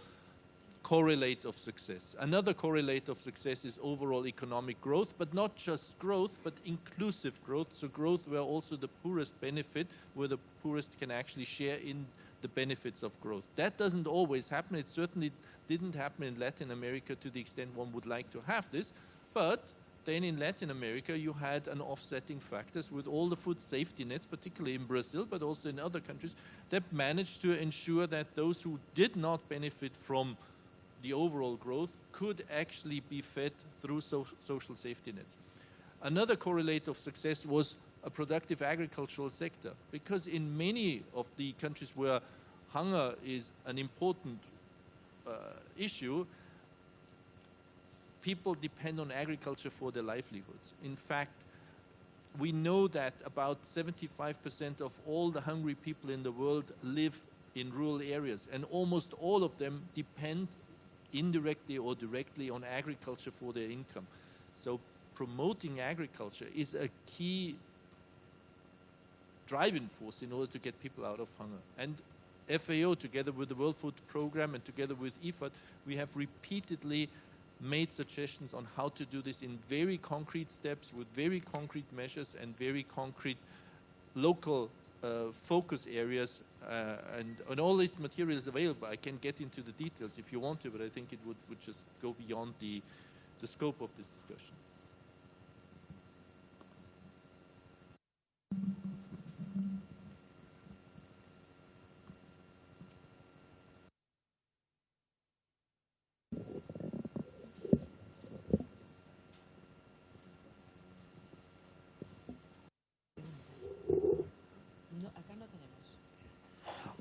[SPEAKER 1] correlate of success. Another correlate of success is overall economic growth, but not just growth, but inclusive growth. So growth where also the poorest benefit, where the poorest can actually share in the benefits of growth. That doesn't always happen. It certainly didn't happen in Latin America to the extent one would like to have this, but then in Latin America you had an offsetting factors with all the food safety nets, particularly in Brazil, but also in other countries, that managed to ensure that those who did not benefit from the overall growth could actually be fed through social safety nets. Another correlate of success was a productive agricultural sector, because in many of the countries where hunger is an important issue, people depend on agriculture for their livelihoods. In fact, we know that about 75% of all the hungry people in the world live in rural areas, and almost all of them depend indirectly or directly on agriculture for their income. So promoting agriculture is a key driving force in order to get people out of hunger. And FAO, together with the World Food Programme and together with IFAD, we have repeatedly made suggestions on how to do this in very concrete steps, with very concrete measures and very concrete local focus areas, and all this material is available. I can get into the details if you want to, but I think it would just go beyond the scope of this discussion.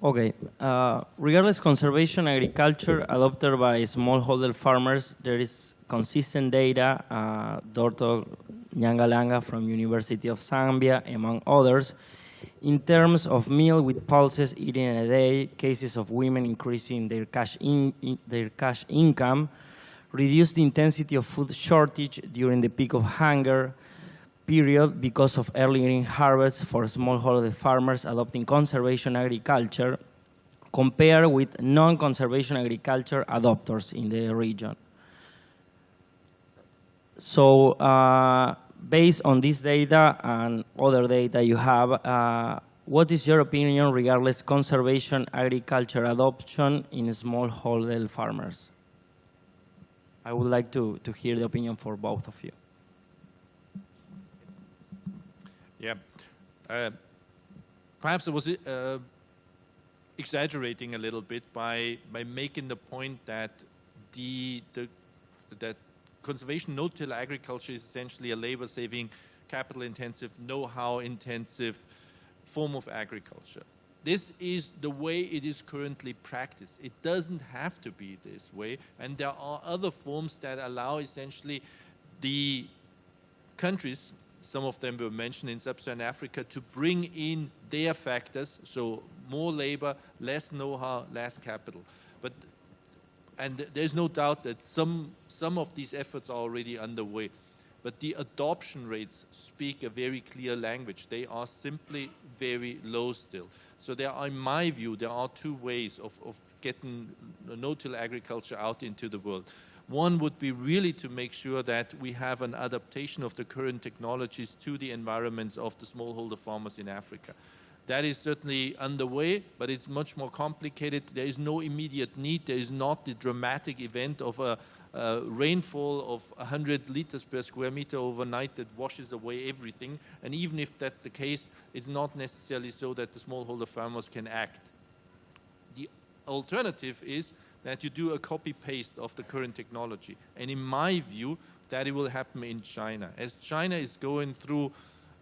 [SPEAKER 3] Okay. Regardless conservation agriculture adopted by smallholder farmers, there is consistent data, Dr. Nyangalanga from University of Zambia, among others, in terms of meal with pulses eaten in a day, cases of women increasing their cash income, reduced the intensity of food shortage during the peak of hunger period because of early grain harvest for smallholder farmers adopting conservation agriculture compared with non-conservation agriculture adopters in the region. So based on this data and other data you have, what is your opinion regardless conservation agriculture adoption in smallholder farmers? I would like to hear the opinion for both of you.
[SPEAKER 1] Yeah, perhaps I was exaggerating a little bit by making the point that that conservation no-till agriculture is essentially a labor-saving, capital-intensive, know-how-intensive form of agriculture. This is the way it is currently practiced. It doesn't have to be this way, and there are other forms that allow essentially the countries, some of them were mentioned in sub-Saharan Africa, to bring in their factors, so more labor, less know-how, less capital. And there's no doubt that some of these efforts are already underway. But the adoption rates speak a very clear language. They are simply very low still. So there are, in my view, there are two ways of getting no-till agriculture out into the world. One would be really to make sure that we have an adaptation of the current technologies to the environments of the smallholder farmers in Africa. That is certainly underway, but it's much more complicated. There is no immediate need. There is not the dramatic event of a rainfall of 100 liters per square meter overnight that washes away everything. And even if that's the case, it's not necessarily so that the smallholder farmers can act. The alternative is that you do a copy-paste of the current technology. And in my view, that it will happen in China. As China is going through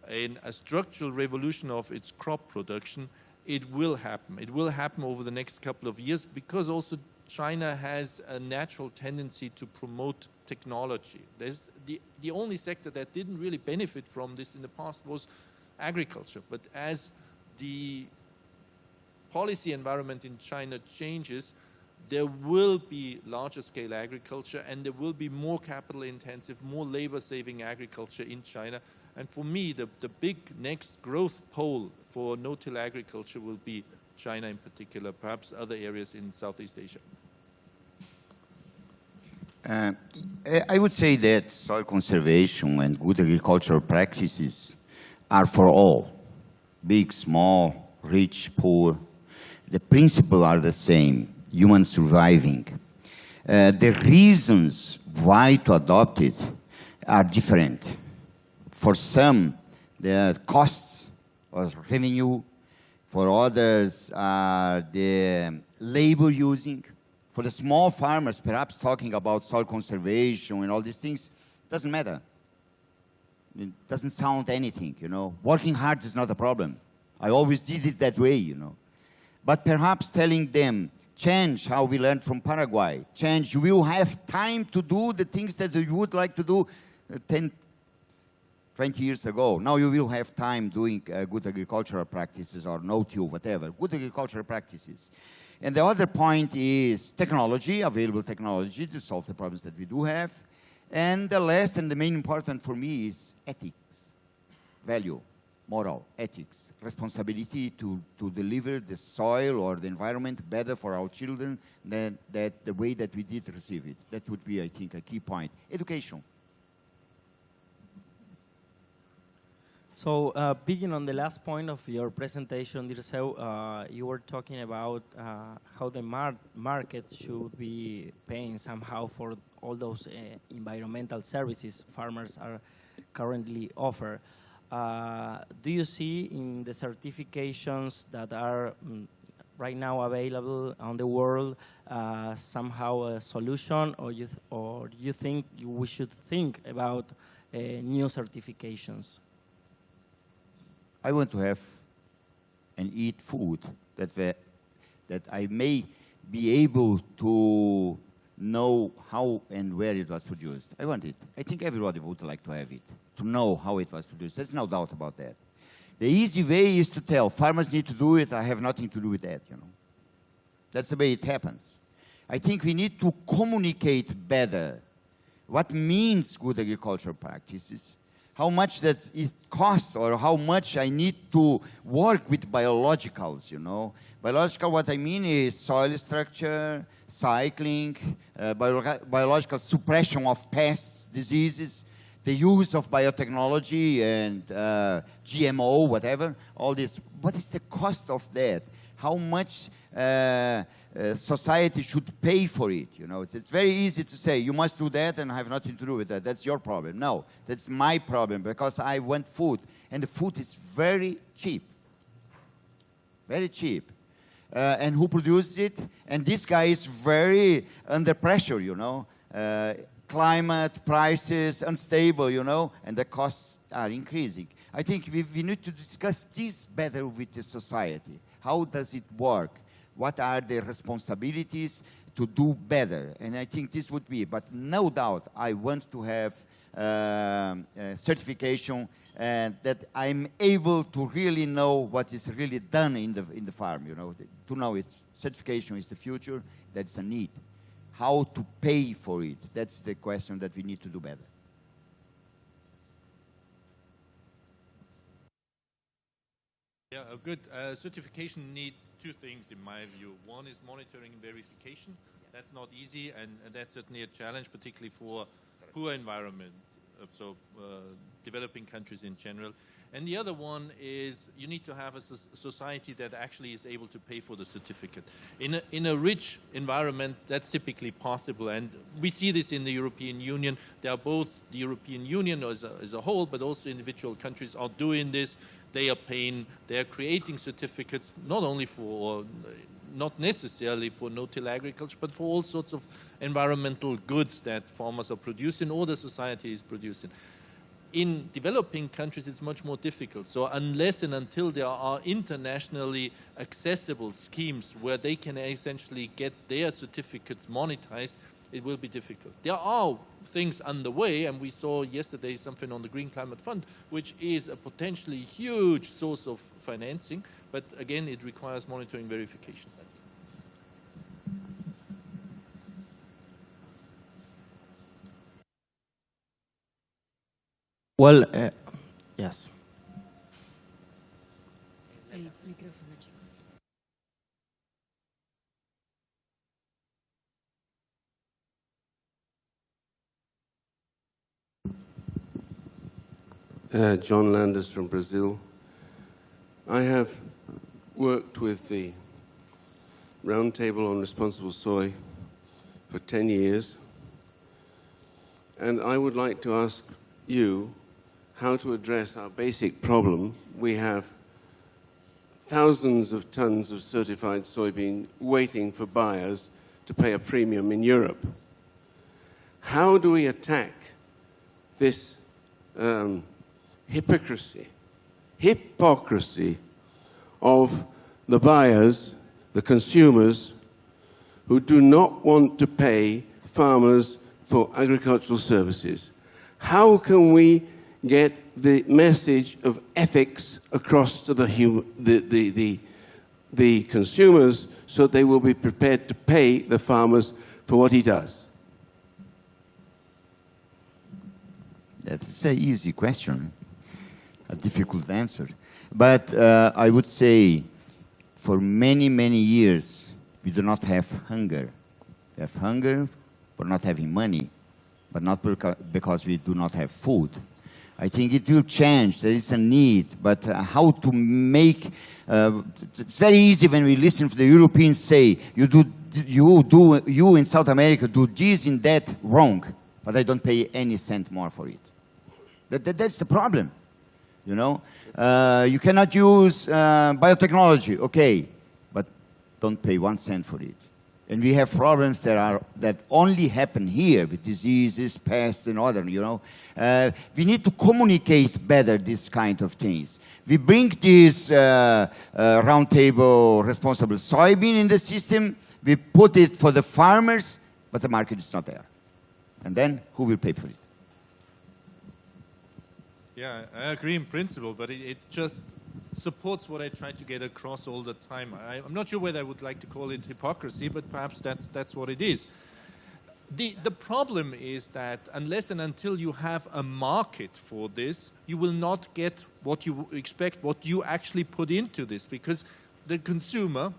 [SPEAKER 1] a structural revolution of its crop production, it will happen. It will happen over the next couple of years because also China has a natural tendency to promote technology. There's the only sector that didn't really benefit from this in the past was agriculture. But as the policy environment in China changes, there will be larger scale agriculture and there will be more capital intensive, more labor saving agriculture in China. And for me, the big next growth pole for no-till agriculture will be China in particular, perhaps other areas in Southeast Asia.
[SPEAKER 2] I would say that soil conservation and good agricultural practices are for all, big, small, rich, poor. The principles are the same, human surviving. The reasons why to adopt it are different. For some, the costs or revenue. For others, the labor using. For the small farmers, perhaps talking about soil conservation and all these things, doesn't matter. It doesn't sound anything, you know. Working hard is not a problem. I always did it that way, you know. But perhaps telling them, change how we learned from Paraguay. Change, you will have time to do the things that you would like to do 10, 20 years ago. Now you will have time doing good agricultural practices or no-till, whatever, good agricultural practices. And the other point is technology, available technology to solve the problems that we do have. And the last and the main important for me is ethics, value, moral, ethics, responsibility to deliver the soil or the environment better for our children than the way that we did receive it. That would be, I think, a key point. Education.
[SPEAKER 3] So, picking on the last point of your presentation, Dirceu, you were talking about how the market should be paying somehow for all those environmental services farmers are currently offer. Do you see in the certifications that are right now available on the world somehow a solution, or you think we should think about new certifications?
[SPEAKER 2] I want to have and eat food that that I may be able to know how and where it was produced. I want it. I think everybody would like to have it, to know how it was produced. There's no doubt about that. The easy way is to tell, farmers need to do it, I have nothing to do with that, you know. That's the way it happens. I think we need to communicate better what means good agricultural practices, how much that it costs, or how much I need to work with biologicals, you know. Biological, what I mean is soil structure, cycling, biological suppression of pests, diseases, the use of biotechnology and GMO, whatever, all this. What is the cost of that? How much society should pay for it? You know, it's very easy to say, you must do that and I have nothing to do with that. That's your problem. No, that's my problem because I want food. And the food is very cheap. Very cheap. And who produces it? And this guy is very under pressure, you know. Climate, prices, unstable, you know, and the costs are increasing. I think we need to discuss this better with the society. How does it work? What are the responsibilities to do better? And I think this would be, but no doubt, I want to have certification and that I'm able to really know what is really done in the farm, you know. To know it, certification is the future, that's a need. How to pay for it, that's the question that we need to do better.
[SPEAKER 1] Yeah, good. Certification needs two things in my view. One is monitoring and verification. That's not easy, and that's certainly a challenge, particularly for poor environment, so developing countries in general. And the other one is you need to have a society that actually is able to pay for the certificate. In a rich environment, that's typically possible. And we see this in the European Union. There are both the European Union as a whole, but also individual countries are doing this. They are paying, they are creating certificates, not only for, not necessarily for no-till agriculture, but for all sorts of environmental goods that farmers are producing or the society is producing. In developing countries, it's much more difficult. So unless and until there are internationally accessible schemes where they can essentially get their certificates monetized, it will be difficult. There are things underway, and we saw yesterday something on the Green Climate Fund, which is a potentially huge source of financing, but again, it requires monitoring verification.
[SPEAKER 3] Well, yes.
[SPEAKER 5] John Landers from Brazil. I have worked with the Roundtable on Responsible Soy for 10 years, and I would like to ask you how to address our basic problem. We have thousands of tons of certified soybean waiting for buyers to pay a premium in Europe. How do we attack this hypocrisy of the buyers, the consumers, who do not want to pay farmers for agricultural services? How can we get the message of ethics across to the consumers so they will be prepared to pay the farmers for what he does?
[SPEAKER 2] That's an easy question, a difficult answer. But I would say for many, many years, we do not have hunger. We have hunger for not having money, but not because we do not have food. I think it will change. There is a need, but how to make... it's very easy when we listen to the Europeans say, you in South America do this and that wrong, but I don't pay any cent more for it. That's the problem, you know. You cannot use biotechnology, okay, but don't pay 1 cent for it. And we have problems that only happen here with diseases, pests, and other, you know. We need to communicate better these kind of things. We bring this roundtable responsible soybean in the system. We put it for the farmers, but the market is not there. And then who will pay for it?
[SPEAKER 1] Yeah, I agree in principle, but it just supports what I try to get across all the time. I'm not sure whether I would like to call it hypocrisy, but perhaps that's what it is. The problem is that unless and until you have a market for this, you will not get what you expect, what you actually put into this, because the consumer,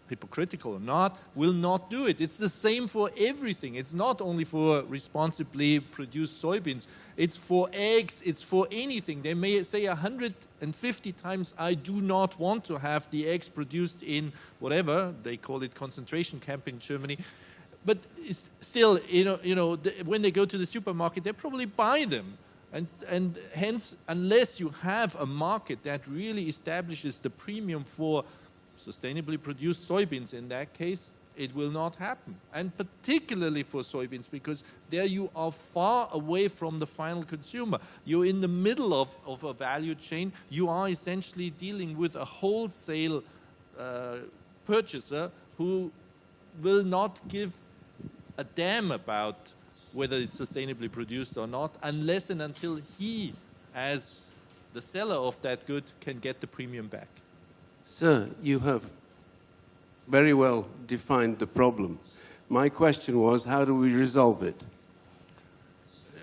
[SPEAKER 1] hypocritical or not, will not do it. It's the same for everything. It's not only for responsibly produced soybeans. It's for eggs. It's for anything. They may say 150 times, I do not want to have the eggs produced in whatever, they call it concentration camp in Germany. But it's still, when they go to the supermarket, they probably buy them. And hence, unless you have a market that really establishes the premium for sustainably produced soybeans in that case, it will not happen. And particularly for soybeans, because there you are far away from the final consumer. You're in the middle of a value chain. You are essentially dealing with a wholesale purchaser who will not give a damn about whether it's sustainably produced or not, unless and until he, as the seller of that good, can get the premium back.
[SPEAKER 5] Sir, you have very well defined the problem. My question was, how do we resolve it?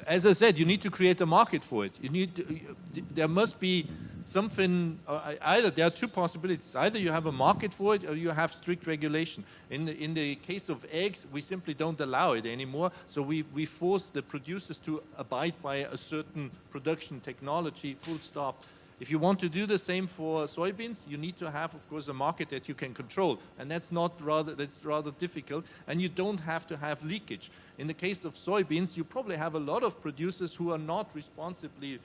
[SPEAKER 1] As I said, you need to create a market for it. There must be something, either there are two possibilities. Either you have a market for it or you have strict regulation. In the case of eggs, we simply don't allow it anymore. So we force the producers to abide by a certain production technology, full stop. If you want to do the same for soybeans, you need to have, of course, a market that you can control. And that's rather difficult. And you don't have to have leakage. In the case of soybeans, you probably have a lot of producers who are not responsibly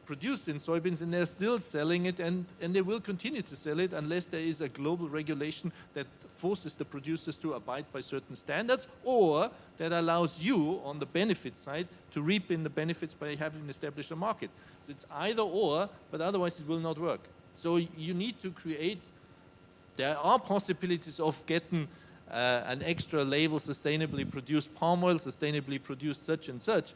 [SPEAKER 1] producing soybeans, and they're still selling it, and they will continue to sell it unless there is a global regulation that forces the producers to abide by certain standards, or that allows you, on the benefit side, to reap in the benefits by having established a market. So it's either or, but otherwise it will not work. So you need to create, there are possibilities of getting an extra label, sustainably produced palm oil, sustainably produced such and such,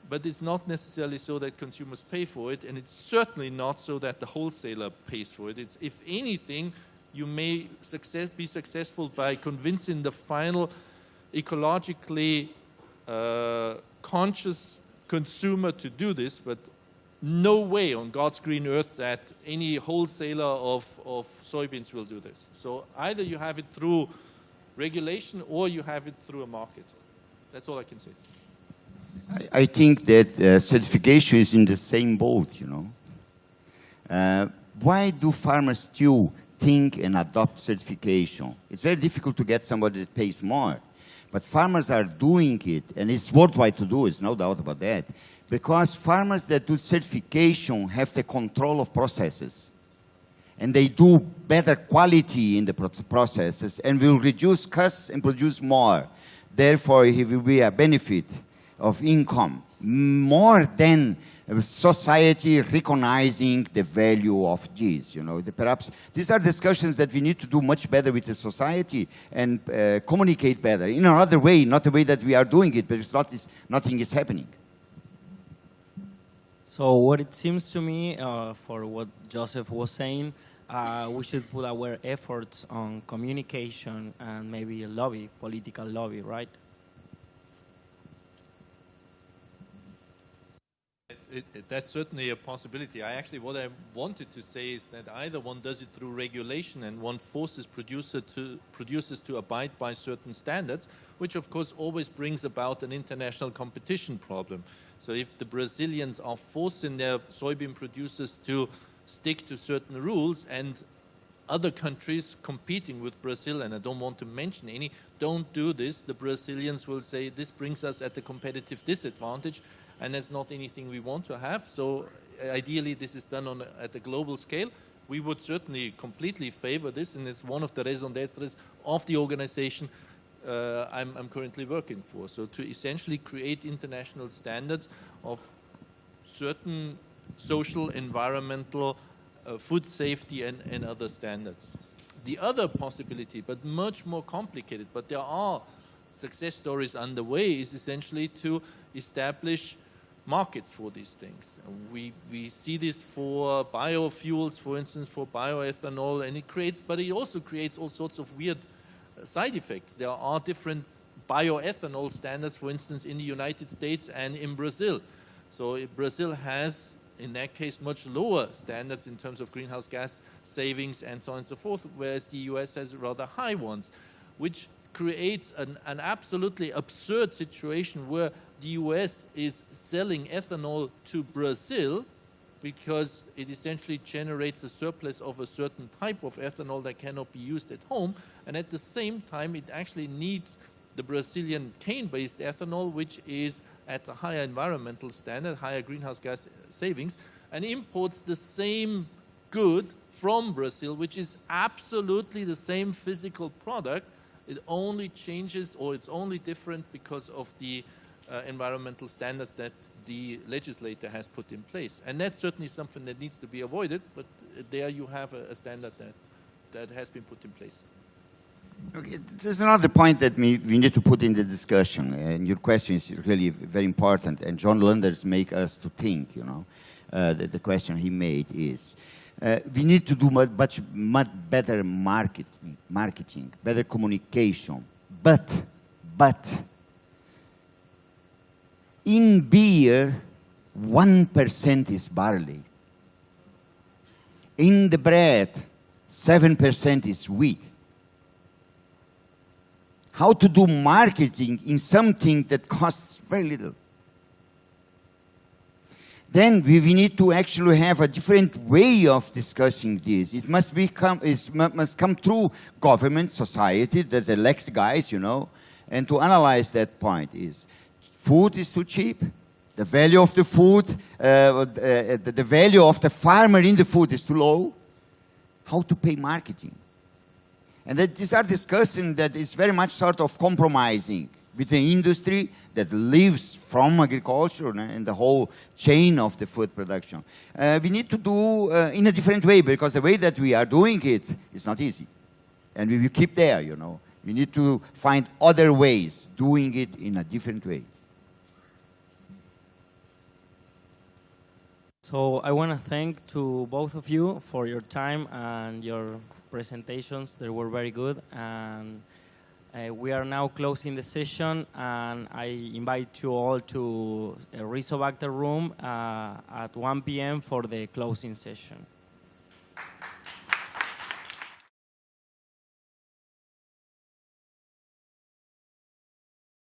[SPEAKER 1] but it's not necessarily so that consumers pay for it, and it's certainly not so that the wholesaler pays for it. It's, if anything, you may be successful by convincing the final ecologically conscious consumer to do this, but no way on God's green earth that any wholesaler of soybeans will do this. So either you have it through regulation or you have it through a market. That's all I can say.
[SPEAKER 2] I think that certification is in the same boat, you know. Why do farmers still think and adopt certification? It's very difficult to get somebody that pays more. But farmers are doing it, and it's worthwhile to do, there's no doubt about that, because farmers that do certification have the control of processes. And they do better quality in the processes and will reduce costs and produce more. Therefore, it will be a benefit of income, more than society recognizing the value of these. You know, perhaps these are discussions that we need to do much better with the society and communicate better in another way, not the way that we are doing it, but it's not, nothing is happening.
[SPEAKER 3] So what it seems to me, for what Joseph was saying, we should put our efforts on communication and maybe a lobby, political lobby, right?
[SPEAKER 1] That's certainly a possibility. What I wanted to say is that either one does it through regulation and one forces producers to abide by certain standards, which of course always brings about an international competition problem. So if the Brazilians are forcing their soybean producers to stick to certain rules and other countries competing with Brazil, and I don't want to mention any, don't do this, the Brazilians will say this brings us at a competitive disadvantage, and that's not anything we want to have. So ideally this is done at a global scale, we would certainly completely favor this, and it's one of the raison d'etre of the organization I'm currently working for. So to essentially create international standards of certain social, environmental, food safety and other standards. The other possibility, but much more complicated, but there are success stories underway, is essentially to establish markets for these things. We see this for biofuels, for instance, for bioethanol, and it also creates all sorts of weird side effects. There are different bioethanol standards, for instance, in the United States and in Brazil. So Brazil has, in that case, much lower standards in terms of greenhouse gas savings and so on and so forth, whereas the US has rather high ones, which creates an absolutely absurd situation where the US is selling ethanol to Brazil because it essentially generates a surplus of a certain type of ethanol that cannot be used at home, and at the same time it actually needs the Brazilian cane-based ethanol, which is at a higher environmental standard, higher greenhouse gas savings, and imports the same good from Brazil, which is absolutely the same physical product. It only changes, or it's only different because of the environmental standards that the legislator has put in place. And that's certainly something that needs to be avoided, but there you have a standard that has been put in place.
[SPEAKER 2] Okay, there's another point that we need to put in the discussion, and your question is really very important, and John Landers make us to think, you know. The question he made is, we need to do much better marketing, better communication, but in beer, 1% is barley. In the bread, 7% is wheat. How to do marketing in something that costs very little? Then we need to actually have a different way of discussing this. It must come through government, society, that elect guys, you know, and to analyze that point is, food is too cheap, the value of the food, the value of the farmer in the food is too low. How to pay marketing? And that these are discussing that is very much sort of compromising with the industry that lives from agriculture and the whole chain of the food production. We need to do in a different way, because the way that we are doing it is not easy. And we will keep there, you know. We need to find other ways, doing it in a different way.
[SPEAKER 3] So I want to thank to both of you for your time and your presentations. They were very good. And we are now closing the session, and I invite you all to Rizobacter room at 1 p.m. for the closing session.